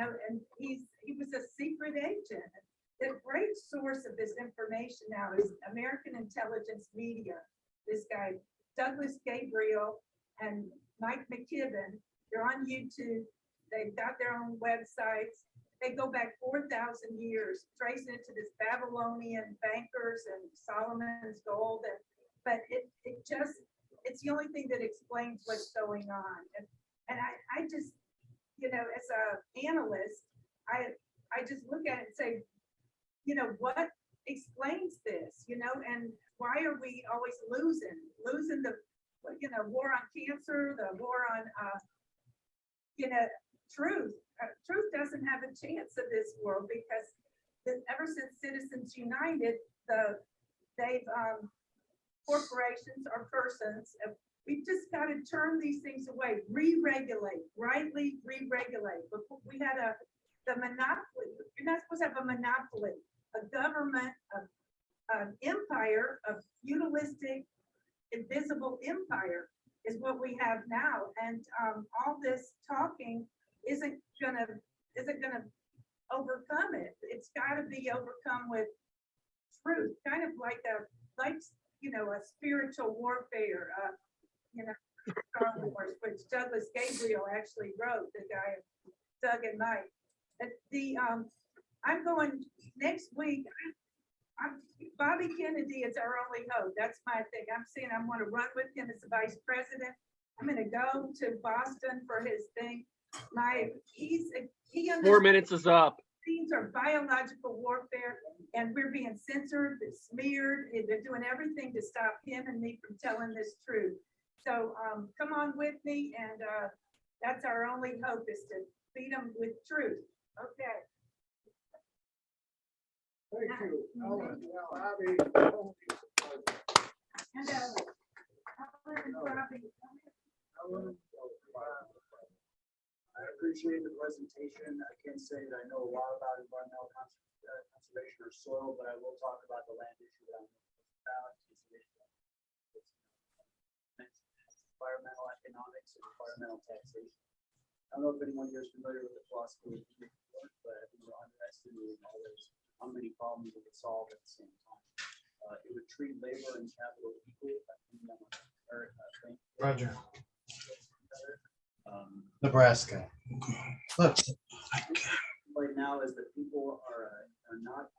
he was a secret agent. The great source of this information now is American intelligence media. This guy, Douglas Gabriel and Mike McKibben, they're on YouTube. They've got their own websites. They go back 4,000 years, tracing it to this Babylonian bankers and Solomon's gold. But it's the only thing that explains what's going on. And I just, as an analyst, I just look at it and say, what explains this, and why are we always losing the, war on cancer, the war on, truth. Truth doesn't have a chance in this world because ever since Citizens United, they've corporations or persons, we've just got to turn these things away, re-regulate, rightly re-regulate. Before we had the monopoly. You're not supposed to have a monopoly, a government, an empire, a feudalistic, invisible empire is what we have now. And all this talking isn't gonna overcome it. It's got to be overcome with truth, kind of like a spiritual warfare. Star Wars, which Douglas Gabriel actually wrote. The guy Doug and Mike. I'm going next week. Bobby Kennedy is our only hope. That's my thing. I'm saying I want to run with him as the vice president. I'm going to go to Boston for his thing. He 4 minutes is up. These are biological warfare, and we're being censored, smeared. They're doing everything to stop him and me from telling this truth. So come on with me, and that's our only hope, is to feed them with truth. Okay. Thank you, Ellen. Bobby. And Robbie. I appreciate the presentation. I can't say that I know a lot about environmental conservation or soil, but I will talk about the land issue that I'm about. It's environmental economics and environmental taxation. I don't know if anyone here is familiar with the philosophy of work, but I think we're underestimating always how many problems it would solve at the same time. It would treat labor and capital equally. Roger. Nebraska. Look. Right now is that people are not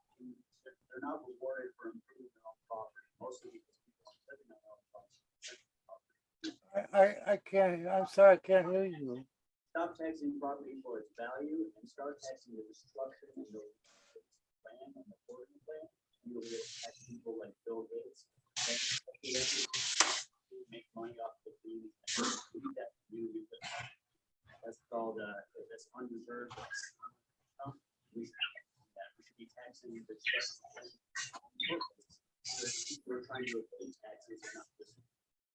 rewarded for improving their own property. Mostly because people are living on their own property. I can't, I'm sorry, I can't hear you. Stop taxing property for its value and start taxing the destruction of the land and the hoarding land. You'll be able to tax people like Bill Gates and make money off the community. That community. That's called that's undeserved. We should be taxing the we're trying to avoid taxes and not just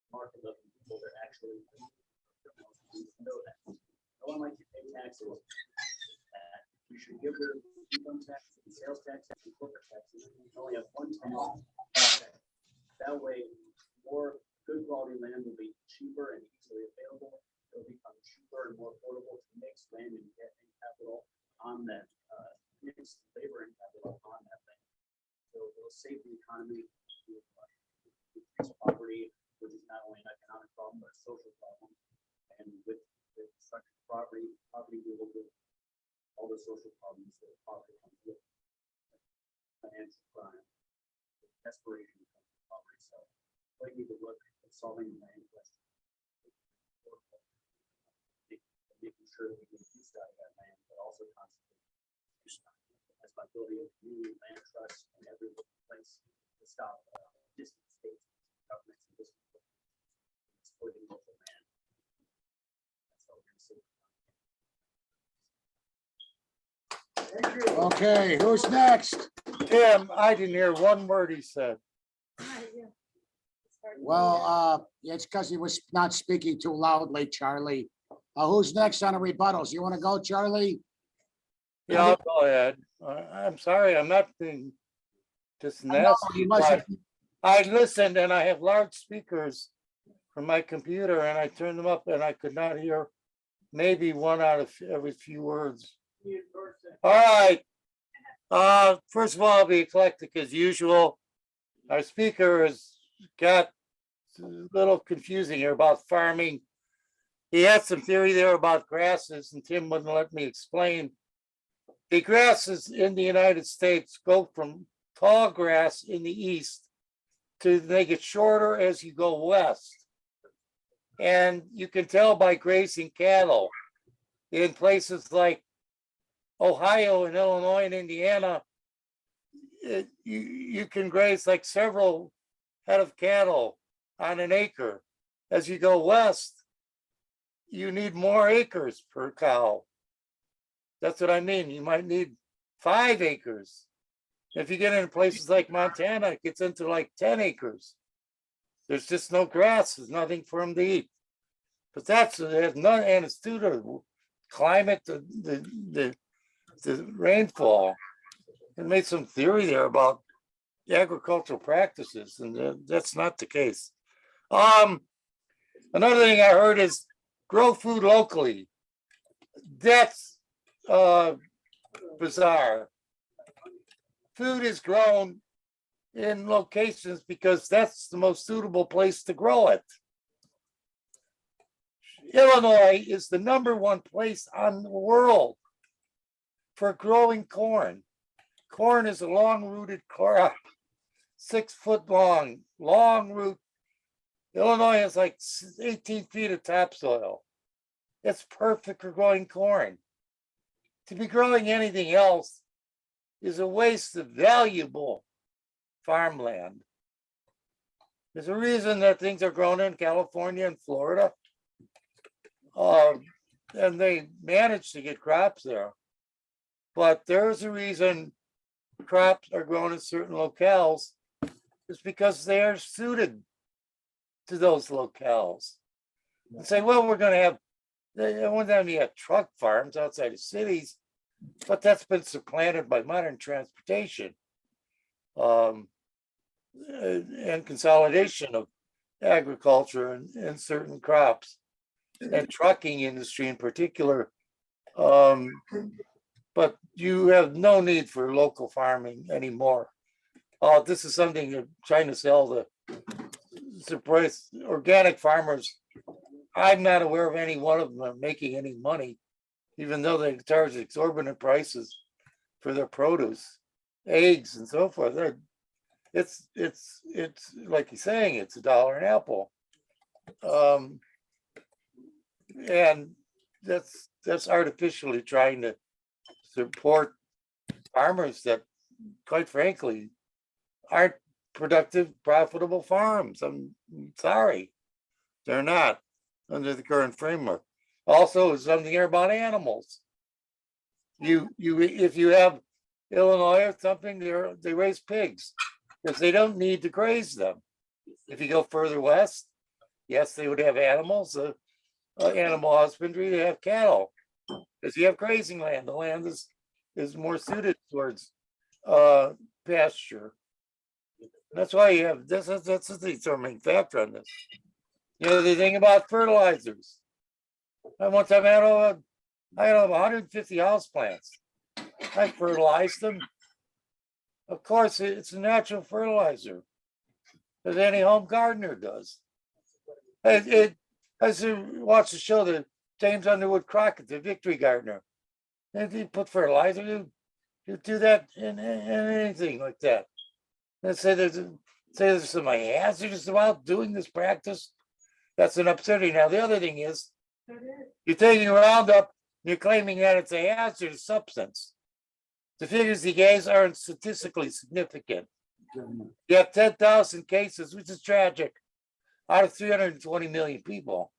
market level people that actually know that. No one likes to pay taxes. We should give rid of income taxes and sales taxes and corporate taxes. We only have one tax. That way, more good quality land will be cheaper and easily available. It'll become cheaper and more affordable to mix land and capital on that, mix labor and capital on that land. So it'll save the economy, increase poverty, which is not only an economic problem, but a social problem. And with the destruction of property, poverty will do all the social problems that poverty comes with. Financial crime, desperation comes from poverty. So we need to look at solving the land question. Making sure that we can use that land, but also constantly as by building a community land trust in every place to stop distant states, governments, and distant exploiting local land. That's how we're going to see. Okay, who's next? Tim, I didn't hear one word he said. Well, it's because he was not speaking too loudly, Charlie. Who's next on the rebuttals? You want to go, Charlie? Yeah, I'll go ahead. I'm sorry, I'm not being just I know, nasty, he but wasn't. I listened and I have large speakers from my computer and I turned them up and I could not hear maybe one out of every few words. All right. First of all, I'll be eclectic as usual. Our speaker has got a little confusing here about farming. He had some theory there about grasses, and Tim wouldn't let me explain. The grasses in the United States go from tall grass in the east to they get shorter as you go west. And you can tell by grazing cattle in places like Ohio and Illinois and Indiana. You can graze like several head of cattle on an acre. As you go west, you need more acres per cow. That's what I mean. You might need 5 acres. If you get into places like Montana, it gets into like 10 acres. There's just no grass. There's nothing for them to eat. But that's none, and it's due to climate, the rainfall. It made some theory there about agricultural practices, and that's not the case. Another thing I heard is grow food locally. That's bizarre. Food is grown in locations because that's the most suitable place to grow it. Illinois is the #1 place on the world for growing corn. Corn is a long-rooted crop, 6 foot long root. Illinois has like 18 feet of topsoil. It's perfect for growing corn. To be growing anything else is a waste of valuable farmland. There's a reason that things are grown in California and Florida. And they manage to get crops there. But there's a reason crops are grown in certain locales. It's because they are suited to those locales. And say, well, we're going to have, one time you have truck farms outside of cities, but that's been supplanted by modern transportation and consolidation of agriculture and certain crops and trucking industry in particular. But you have no need for local farming anymore. This is something you're trying to sell the surprise organic farmers. I'm not aware of any one of them are making any money, even though they charge exorbitant prices for their produce, eggs, and so forth. It's like he's saying, it's $1 an apple, and that's artificially trying to support farmers that, quite frankly, aren't productive, profitable farms. I'm sorry, they're not under the current framework. Also, something here about animals. If you have Illinois or something, they raise pigs because they don't need to graze them. If you go further west, yes, they would have animals, animal husbandry. They have cattle because you have grazing land. The land is more suited towards pasture. That's why you have this. That's the determining factor on this. You know, the thing about fertilizers. And one time I had 150 houseplants. I fertilized them. Of course, it's a natural fertilizer, as any home gardener does. I watched the show, the James Underwood Crockett, the victory gardener. If you put fertilizer, you do that in anything like that. Let's say there's some hazardous about doing this practice. That's an absurdity. Now, the other thing is, you're taking Roundup, you're claiming that it's a hazardous substance. The figures he gave aren't statistically significant. You have 10,000 cases, which is tragic, out of 320 million people.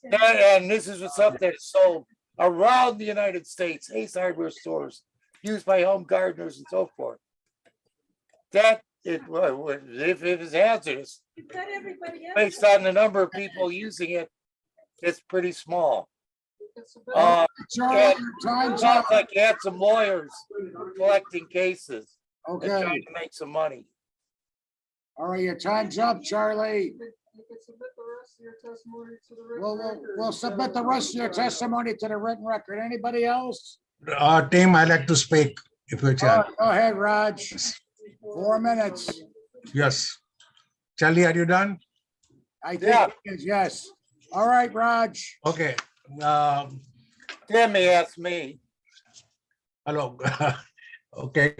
And this is something that is sold around the United States, Ace Hardware stores, used by home gardeners and so forth. That, if it's hazardous, based on the number of people using it, it's pretty small. Sounds like you had some lawyers collecting cases and Okay. trying to make some money. All right, your time's up, Charlie. We'll submit the rest of your testimony to the written record. Anybody else? Team, I like to speak if you can. Go ahead, Raj. 4 minutes. Yes. Charlie, are you done? I think it is, yes. All right, Raj. Okay. Timmy asked me. Hello. Okay.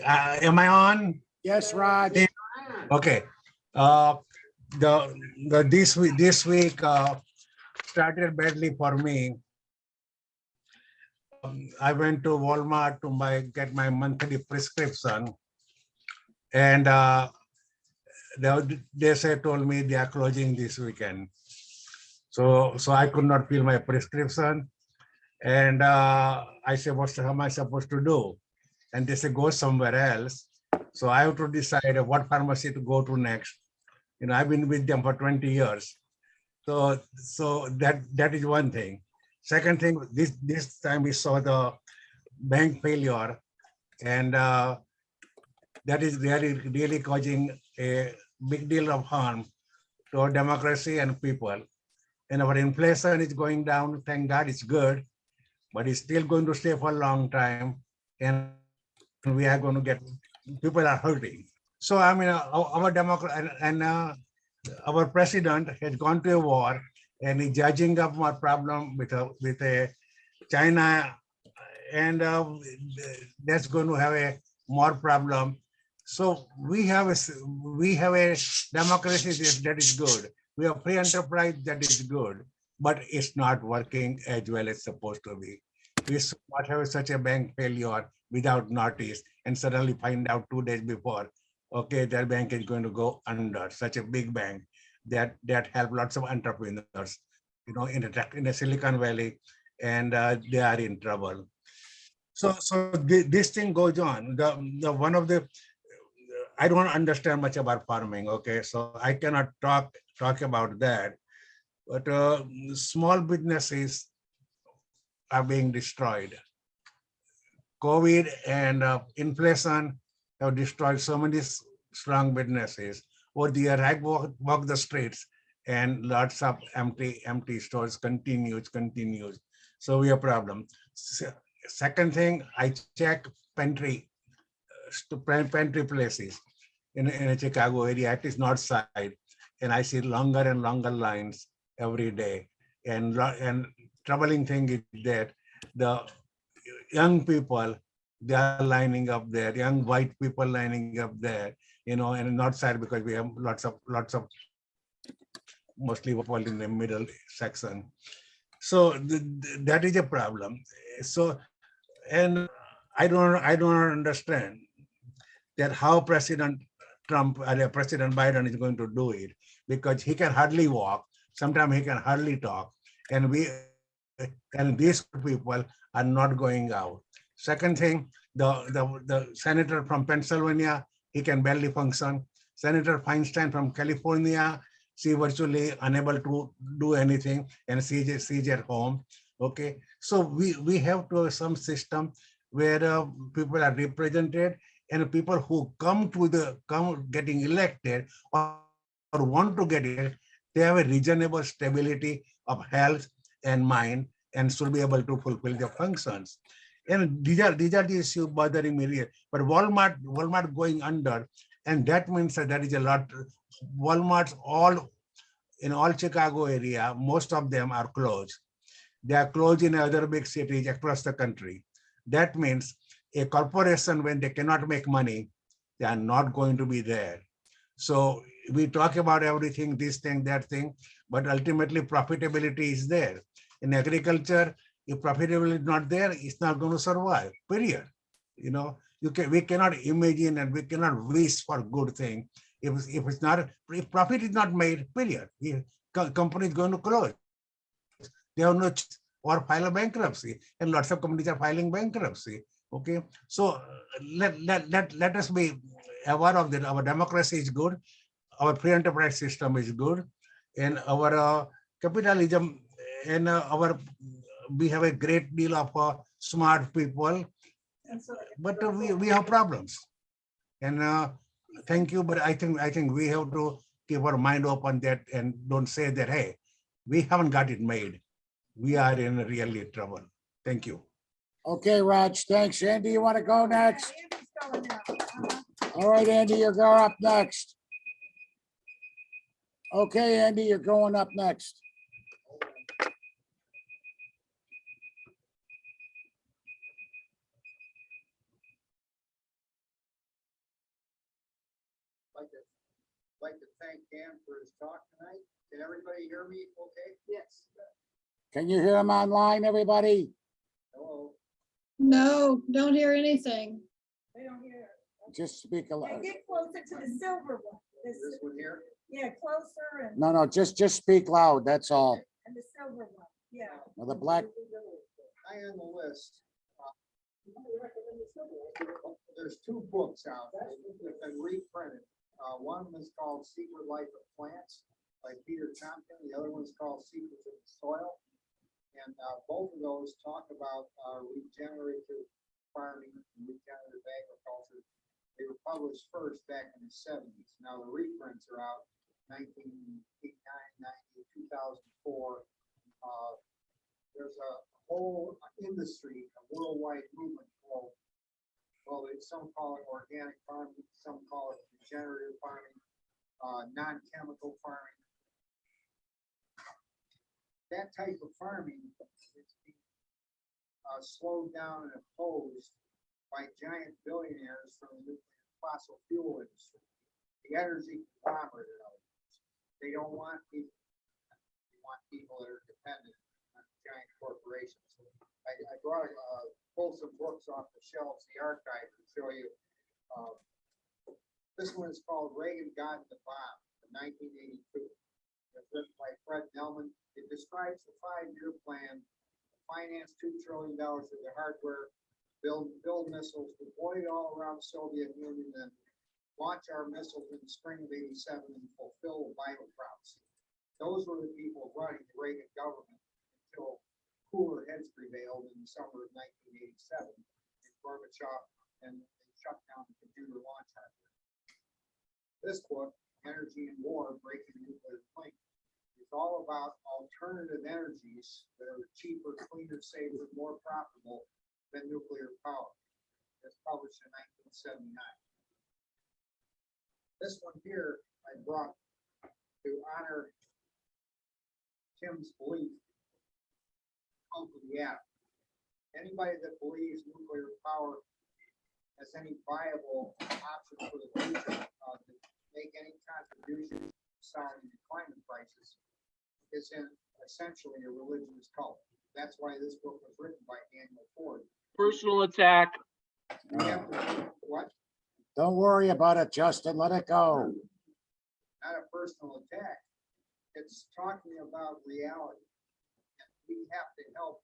Am I on? Yes, Raj. Okay. This week started badly for me. I went to Walmart to get my monthly prescription, and they told me they are closing this weekend. So I could not fill my prescription, and I said, how am I supposed to do? And they said, go somewhere else. So I have to decide what pharmacy to go to next. You know, I've been with them for 20 years. So that is one thing. Second thing, this time we saw the bank failure, and that is really causing a big deal of harm to our democracy and people. And our inflation is going down. Thank God it's good, but it's still going to stay for a long time. And we are going to get, people are hurting. So I mean, our Democrat and our president has gone to a war, and he's judging up our problem with China, and that's going to have a more problem. So we have a democracy that is good. We have free enterprise that is good, but it's not working as well as supposed to be. We should not have such a bank failure without notice and suddenly find out 2 days before, okay, that bank is going to go under. Such a big bank that help lots of entrepreneurs, you know, in the Silicon Valley, and they are in trouble. So this thing goes on. I don't understand much about farming, okay, so I cannot talk about that. But small businesses are being destroyed. COVID and inflation have destroyed so many strong businesses. Over the year, I walk the streets, and lots of empty stores continues. So we have a problem. Second thing, I check pantry places in a Chicago area, at least north side, and I see longer and longer lines every day. And troubling thing is that the young people, they are lining up there, young white people lining up there, you know, and north side, because we have lots of mostly people in the middle section. So that is a problem. So, and I don't understand that how President Trump or President Biden is going to do it, because he can hardly walk. Sometimes he can hardly talk, and these people are not going out. Second thing, the senator from Pennsylvania, he can barely function. Senator Feinstein from California, she virtually unable to do anything, and she's at home. Okay, so we have to have some system where people are represented, and people who come getting elected or want to get elected, they have a reasonable stability of health and mind, and should be able to fulfill their functions. And these are the issues bothering me here. But Walmart going under, and that means that there is a lot. Walmarts in all Chicago area, most of them are closed. They are closed in other big cities across the country. That means a corporation, when they cannot make money, they are not going to be there. So we talk about everything, this thing, that thing, but ultimately profitability is there. In agriculture, if profitability is not there, it's not going to survive, period. You know, we cannot imagine and we cannot wish for good thing. If profit is not made, period. The company is going to close. They have no choice or file a bankruptcy, and lots of companies are filing bankruptcy. Okay, so let us be aware of that. Our democracy is good, our free enterprise system is good, and our capitalism and we have a great deal of smart people, but we have problems. And thank you, but I think we have to keep our mind open that and don't say that, hey, we haven't got it made. We are in really trouble. Thank you. Okay, Raj, thanks. Andy, you want to go next? All right, Andy, you're going up next. Okay, Andy, you're going up next. Like to thank Dan for his talk tonight. Can everybody hear me okay? Yes. Can you hear him online, everybody? Hello. No, don't hear anything. They don't hear. Just speak a Yeah, little. get closer to the silver one. This one here? Yeah, closer and. No, just speak loud, that's all. And the silver one, yeah. Well, the black, High on the list. There's two books out that have been reprinted. One was called Secret Life of Plants by Peter Compton. The other one's called Secrets of the Soil. And both of those talk about regenerative farming and regenerative agriculture. They were published first back in the 70s. Now the reprints are out 1989, 90, 2004. There's a whole industry, a worldwide movement called, well, some call it organic farming, some call it regenerative farming, non-chemical farming. That type of farming is being slowed down and opposed by giant billionaires from the fossil fuel industry, the energy conglomerate. They don't want people. They want people that are dependent on giant corporations. I brought pull some books off the shelves, the archive, to show you. This one is called Reagan Got the Bomb, from 1982. It's written by Fred Nelman. It describes the 5-year plan, finance $2 trillion of the hardware, build missiles, deploy it all around the Soviet Union, and launch our missiles in the spring of '87 and fulfill vital prophecy. Those were the people running the Reagan government until cooler heads prevailed in the summer of 1987 in Gorbachev, and they shut down the computer launch hardware. This book, Energy and War, Breaking Nuclear Plane, is all about alternative energies that are cheaper, cleaner, safer, more profitable than nuclear power. It's published in 1979. This one here I brought to honor Tim's belief out of the app. Anybody that believes nuclear power has any viable option for the future to make any contribution to solving the climate crisis is in essentially a religious cult. That's why this book was written by Daniel Ford. Personal attack. We have to, what? don't worry about it, Justin, let it go. Not a personal attack. It's talking about reality. And we have to help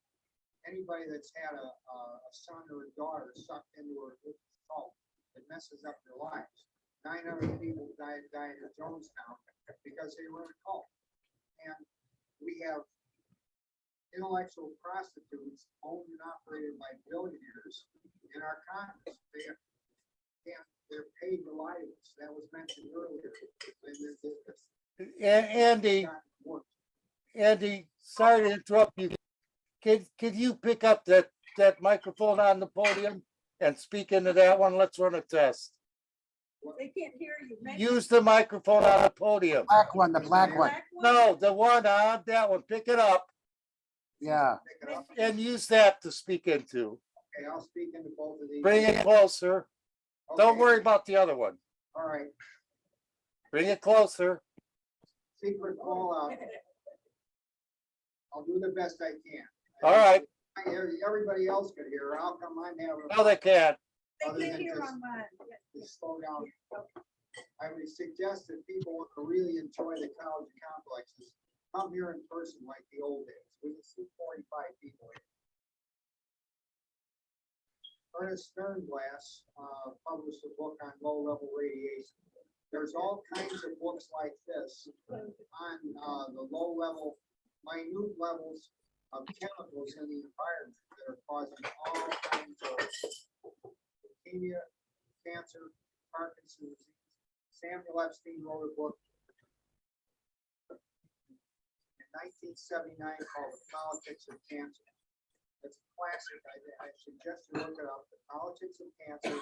anybody that's had a son or a daughter sucked into a cult that messes up their lives. 900 people died at Jonestown because they were in a cult. And we have intellectual prostitutes owned and operated by billionaires in our Congress. They're paid to lie to us. That was mentioned earlier. Andy, sorry to interrupt you. Could you pick up that microphone on the podium and speak into that one? Let's run a test. They can't hear you. Use the microphone on the podium. Black one, the black one. No, the one on that one. Pick it up. Yeah. Pick it up. And use that to speak into. Okay, I'll speak into both of these. Bring it closer. Don't Okay, worry about the other one. all right, Bring it closer. secret call out. I'll do the best I can. All right. Everybody else could hear, how come I'm having? No, they can't. Other than just slow down. I would suggest that people want to really enjoy the college complexes, come here in person like the old days. We can see 45 people here. Ernest Sternglass published a book on low-level radiation. There's all kinds of books like this on the low-level, minute levels of chemicals in the environment that are causing all kinds of leukemia, cancer, Parkinson's disease. Samuel Epstein wrote a book in 1979 called The Politics of Cancer. It's a classic. I suggest you look it up. The Politics of Cancer.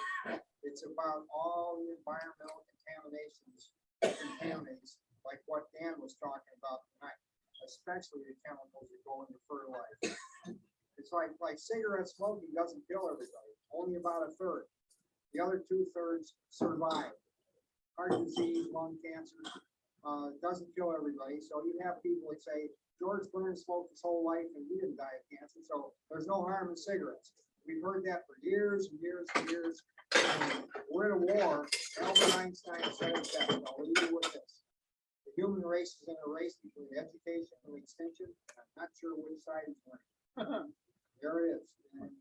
It's about all the environmental contaminates, like what Dan was talking about tonight, especially the chemicals that go into fertilizer. It's like cigarette smoking doesn't kill everybody, only about a third. The other 2/3 survive. Heart disease, lung cancer, doesn't kill everybody. So you have people that say, George Burns smoked his whole life and he didn't die of cancer, so there's no harm in cigarettes. We've heard that for years and years and years. And we're in a war. Albert Einstein said it best. I'll leave you with this. The human race is in a race between education and extinction. I'm not sure which side is winning. There it is. And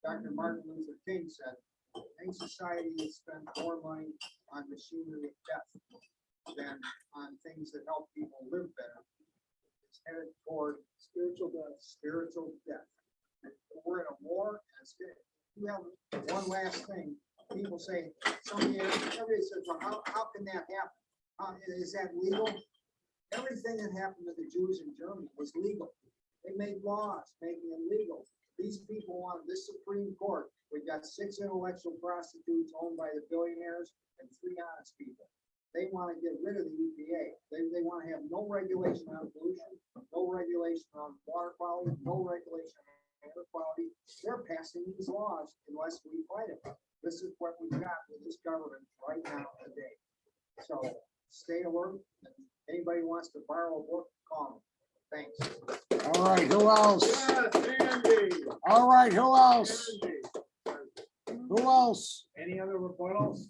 Dr. Martin Luther King said, any society that spends more money on machinery of death than on things that help people live better is headed toward spiritual death. We're in a war, and it's good. You have one last thing. People say, everybody says, well, how can that happen? Is that legal? Everything that happened to the Jews in Germany was legal. They made laws making it legal. These people wanted this Supreme Court. We've got 6 intellectual prostitutes owned by the billionaires and 3 honest people. They want to get rid of the EPA. They want to have no regulation on pollution, no regulation on water quality, no regulation on air quality. They're passing these laws unless we fight it. This is what we've got with this government right now today. So stay alert. If anybody wants to borrow a book, call me. Thanks. All right, who else? All right, who else? Who else? Any other rebuttals?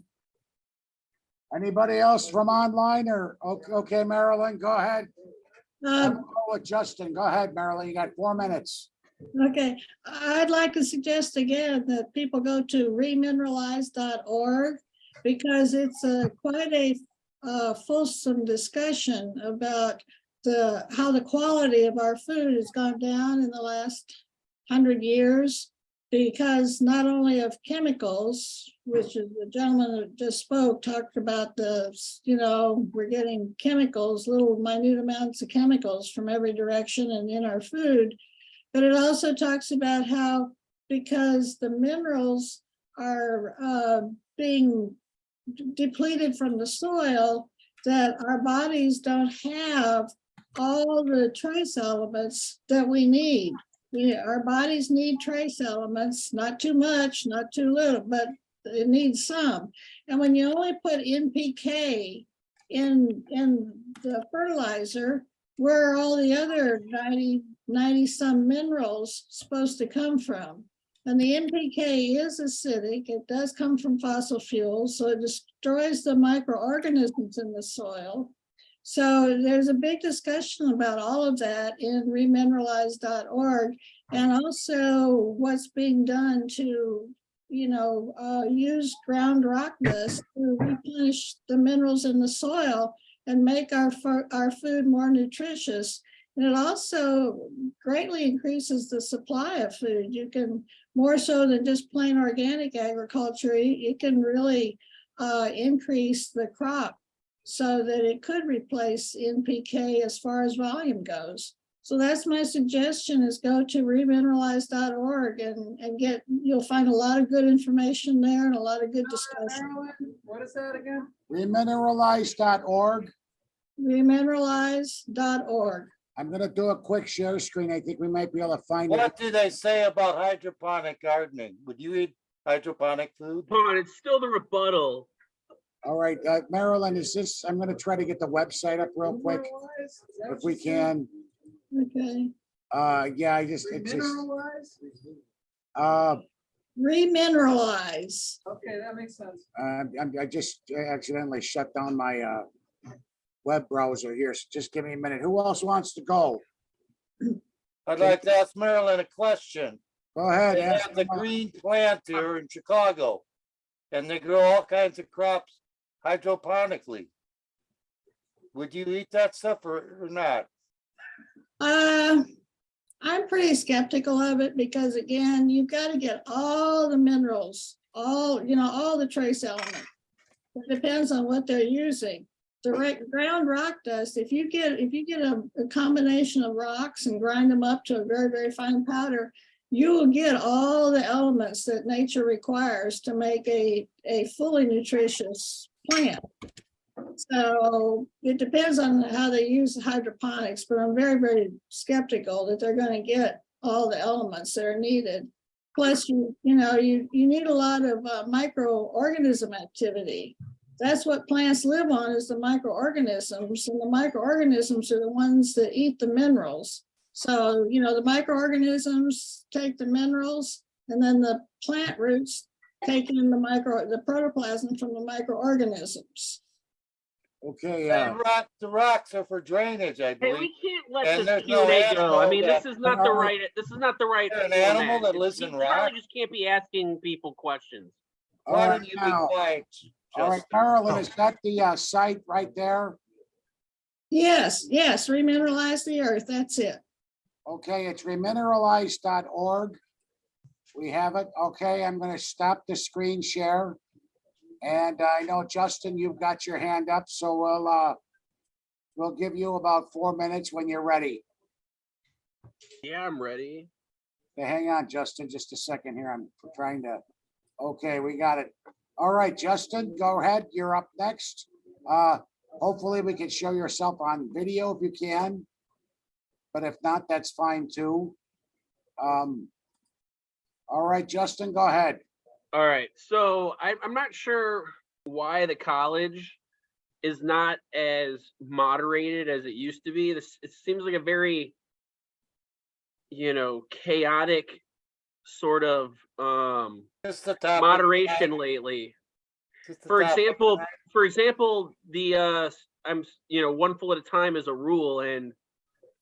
Anybody else from online or, okay, Marilyn, go ahead. I'll Um, go with Justin. Go ahead, Marilyn. You got 4 minutes. Okay, I'd like to suggest again that people go to remineralize.org because it's quite a fulsome discussion about how the quality of our food has gone down in the last 100 years because not only of chemicals, which is the gentleman that just spoke, talked about we're getting chemicals, little minute amounts of chemicals from every direction and in our food. But it also talks about how, because the minerals are being depleted from the soil, that our bodies don't have all the trace elements that we need. Our bodies need trace elements, not too much, not too little, but it needs some. And when you only put NPK in the fertilizer, where are all the other 90 some minerals supposed to come from? And the NPK is acidic. It does come from fossil fuels, so it destroys the microorganisms in the soil. So there's a big discussion about all of that in remineralize.org, and also what's being done to, use ground rock dust to replenish the minerals in the soil and make our food more nutritious. And it also greatly increases the supply of food. You can, more so than just plain organic agriculture, it can really increase the crop so that it could replace NPK as far as volume goes. So that's my suggestion, is go to remineralize.org and you'll find a lot of good information there and a lot of good discussion. Marilyn, what is that again? Remineralize.org. Remineralize.org. I'm gonna do a quick share screen. I think we might be able to find it. What do they say about hydroponic gardening? Would you eat hydroponic food? Hold on, it's still the rebuttal. All right, Marilyn, is this, I'm gonna try to get the website up real quick, if we can. Okay. Yeah, it's just, Mineralize? Remineralize. Okay, that makes sense. I just accidentally shut down my, web browser here, so just give me a minute. Who else wants to go? I'd like to ask Marilyn a question. Go ahead. They ask have the them. green plant here in Chicago, and they grow all kinds of crops hydroponically. Would you eat that stuff or not? I'm pretty skeptical of it because again, you've got to get all the minerals, all the trace elements. It depends on what they're using. The ground rock dust, if you get a combination of rocks and grind them up to a very, very fine powder, you will get all the elements that nature requires to make a fully nutritious plant. So it depends on how they use hydroponics, but I'm very, very skeptical that they're going to get all the elements that are needed. Plus, you need a lot of microorganism activity. That's what plants live on, is the microorganisms, and the microorganisms are the ones that eat the minerals. So, the microorganisms take the minerals, and then the plant roots take in the protoplasm from the microorganisms. Okay. The rocks are for drainage, I Hey, believe. we can't let And this there's no Q&A go. I animal mean, that- this is not the right. An animal format. that lives in You rock. probably just can't be asking people questions. All Why right, don't you now. be quiet? All right, Justin? Marilyn, is that the site right there? Yes, remineralize the earth, that's it. Okay, it's remineralize.org. We have it. Okay, I'm gonna stop the screen share. And I know, Justin, you've got your hand up, so we'll give you about 4 minutes when you're ready. Yeah, I'm ready. Okay, hang on, Justin, just a second here. I'm trying to, okay, we got it. All right, Justin, go ahead. You're up next. Hopefully we can show yourself on video if you can. But if not, that's fine too. All right, Justin, go ahead. All right. So I'm not sure why the college is not as moderated as it used to be. It seems like a very, chaotic sort of moderation lately. For example, the one full at a time is a rule, and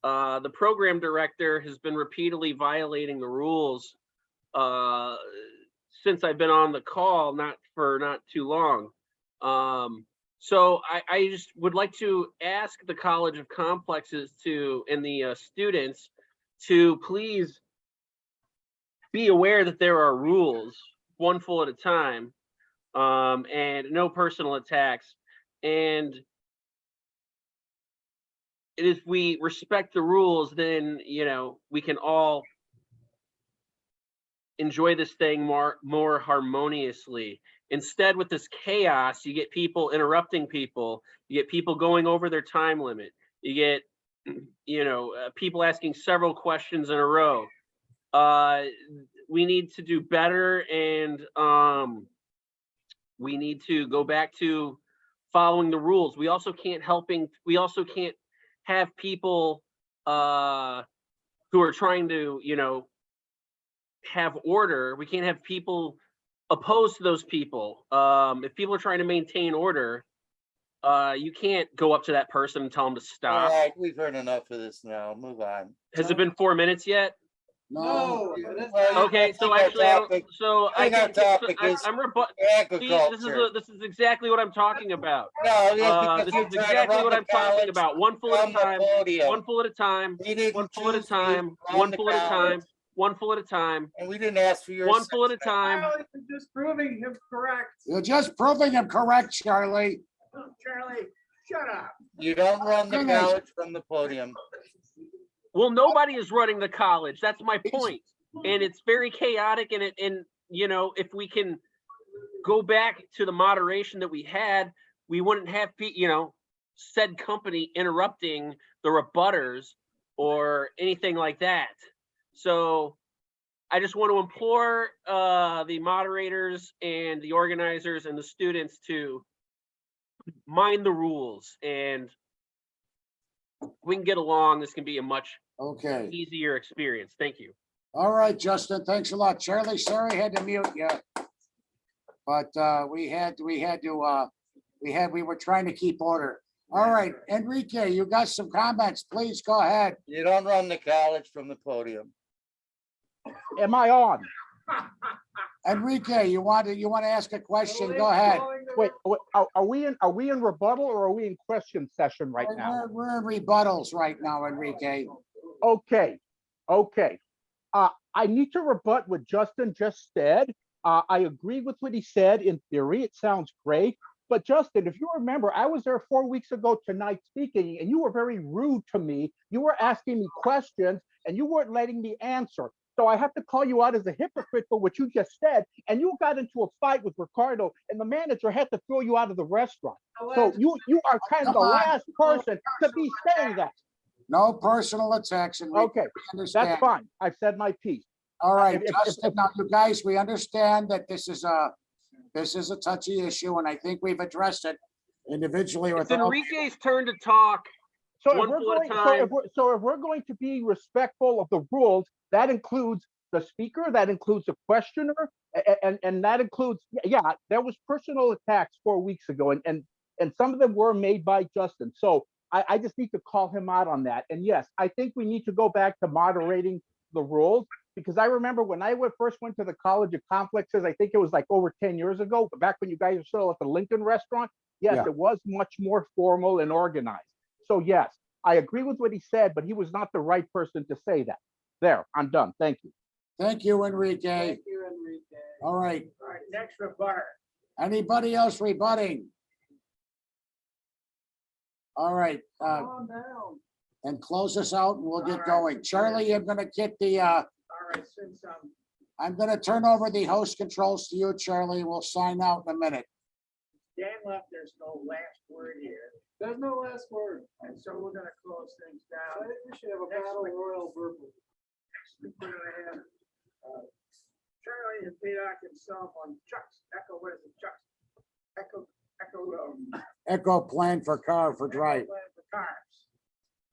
the program director has been repeatedly violating the rules since I've been on the call, not too long. So I just would like to ask the College of Complexes and the students to please be aware that there are rules, one full at a time, and no personal attacks. And if we respect the rules, then we can all enjoy this thing more harmoniously. Instead, with this chaos, you get people interrupting people, you get people going over their time limit, you get people asking several questions in a row. We need to do better, and we need to go back to following the rules. We also can't have people who are trying to have order. We can't have people opposed to those people. If people are trying to maintain order, you can't go up to that person and tell them to stop. All right, we've heard enough of this now. Move on. Has it been 4 minutes yet? No. Okay, so actually, I'm agriculture. This is exactly what I'm talking about. No, this is exactly what I'm talking about. One full at a time. One full at a time. One full at a time. One full at a time. One full at a time. And we didn't ask for your. One full at a time. You're just proving him correct. You're just proving him correct, Charlie. Oh, Charlie, shut up. You don't run the college from the podium. Well, nobody is running the college. That's my point. And it's very chaotic. And if we can go back to the moderation that we had, we wouldn't have said company interrupting the rebutters or anything like that. So I just want to implore the moderators and the organizers and the students to mind the rules, and we can get along. This can be a much Okay. easier experience. Thank you. All right, Justin, thanks a lot. Charlie, sorry I had to mute you. But we were trying to keep order. All right, Enrique, you got some comments, please go ahead. You don't run the college from the podium. Am I on? Enrique, you want to ask a question? Go ahead. Wait, are we in rebuttal or are we in question session right now? We're in rebuttals right now, Enrique. Okay. I need to rebut what Justin just said. I agree with what he said. In theory, it sounds great. But Justin, if you remember, I was there 4 weeks ago tonight speaking, and you were very rude to me. You were asking me questions, and you weren't letting me answer. So I have to call you out as a hypocrite for what you just said. And you got into a fight with Ricardo, and the manager had to throw you out of the restaurant. So you are kind of the last person to be saying that. No personal attacks, Enrique. Okay, that's fine. I've said my piece. All right, Justin, now you guys, we understand that this is a touchy issue, and I think we've addressed it individually. It's Enrique's turn to talk. So if we're going to be respectful of the rules, that includes the speaker, that includes the questioner, and that includes, yeah, there was personal attacks 4 weeks ago, and some of them were made by Justin. So I just need to call him out on that. And yes, I think we need to go back to moderating the rules, because I remember when I first went to the College of Complexes, I think it was like over 10 years ago, back when you guys were still at the Lincoln restaurant. Yes, Yeah. It was much more formal and organized. So yes, I agree with what he said, but he was not the right person to say that. There, I'm done. Thank you. Thank you, Enrique. Thank you, Enrique. All right, All right, next rebutter. anybody else rebutting? All right, Calm down. and close us out and we'll All get right. going. Charlie, I'm gonna get the, All right, since I'm gonna turn over the host controls to you, Charlie. We'll sign out in a minute. Dan left, there's no last word here. There's no last word. And so we're gonna close things down. I think we should have a battle royal verbal. Next week we're gonna have Charlie and Vidoc himself on Chuck's Echo, what is it, Chuck's? Echo, Echo plan for car for drive. Plan for cars.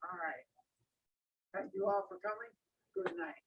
All right. Thank you all for coming. Good night.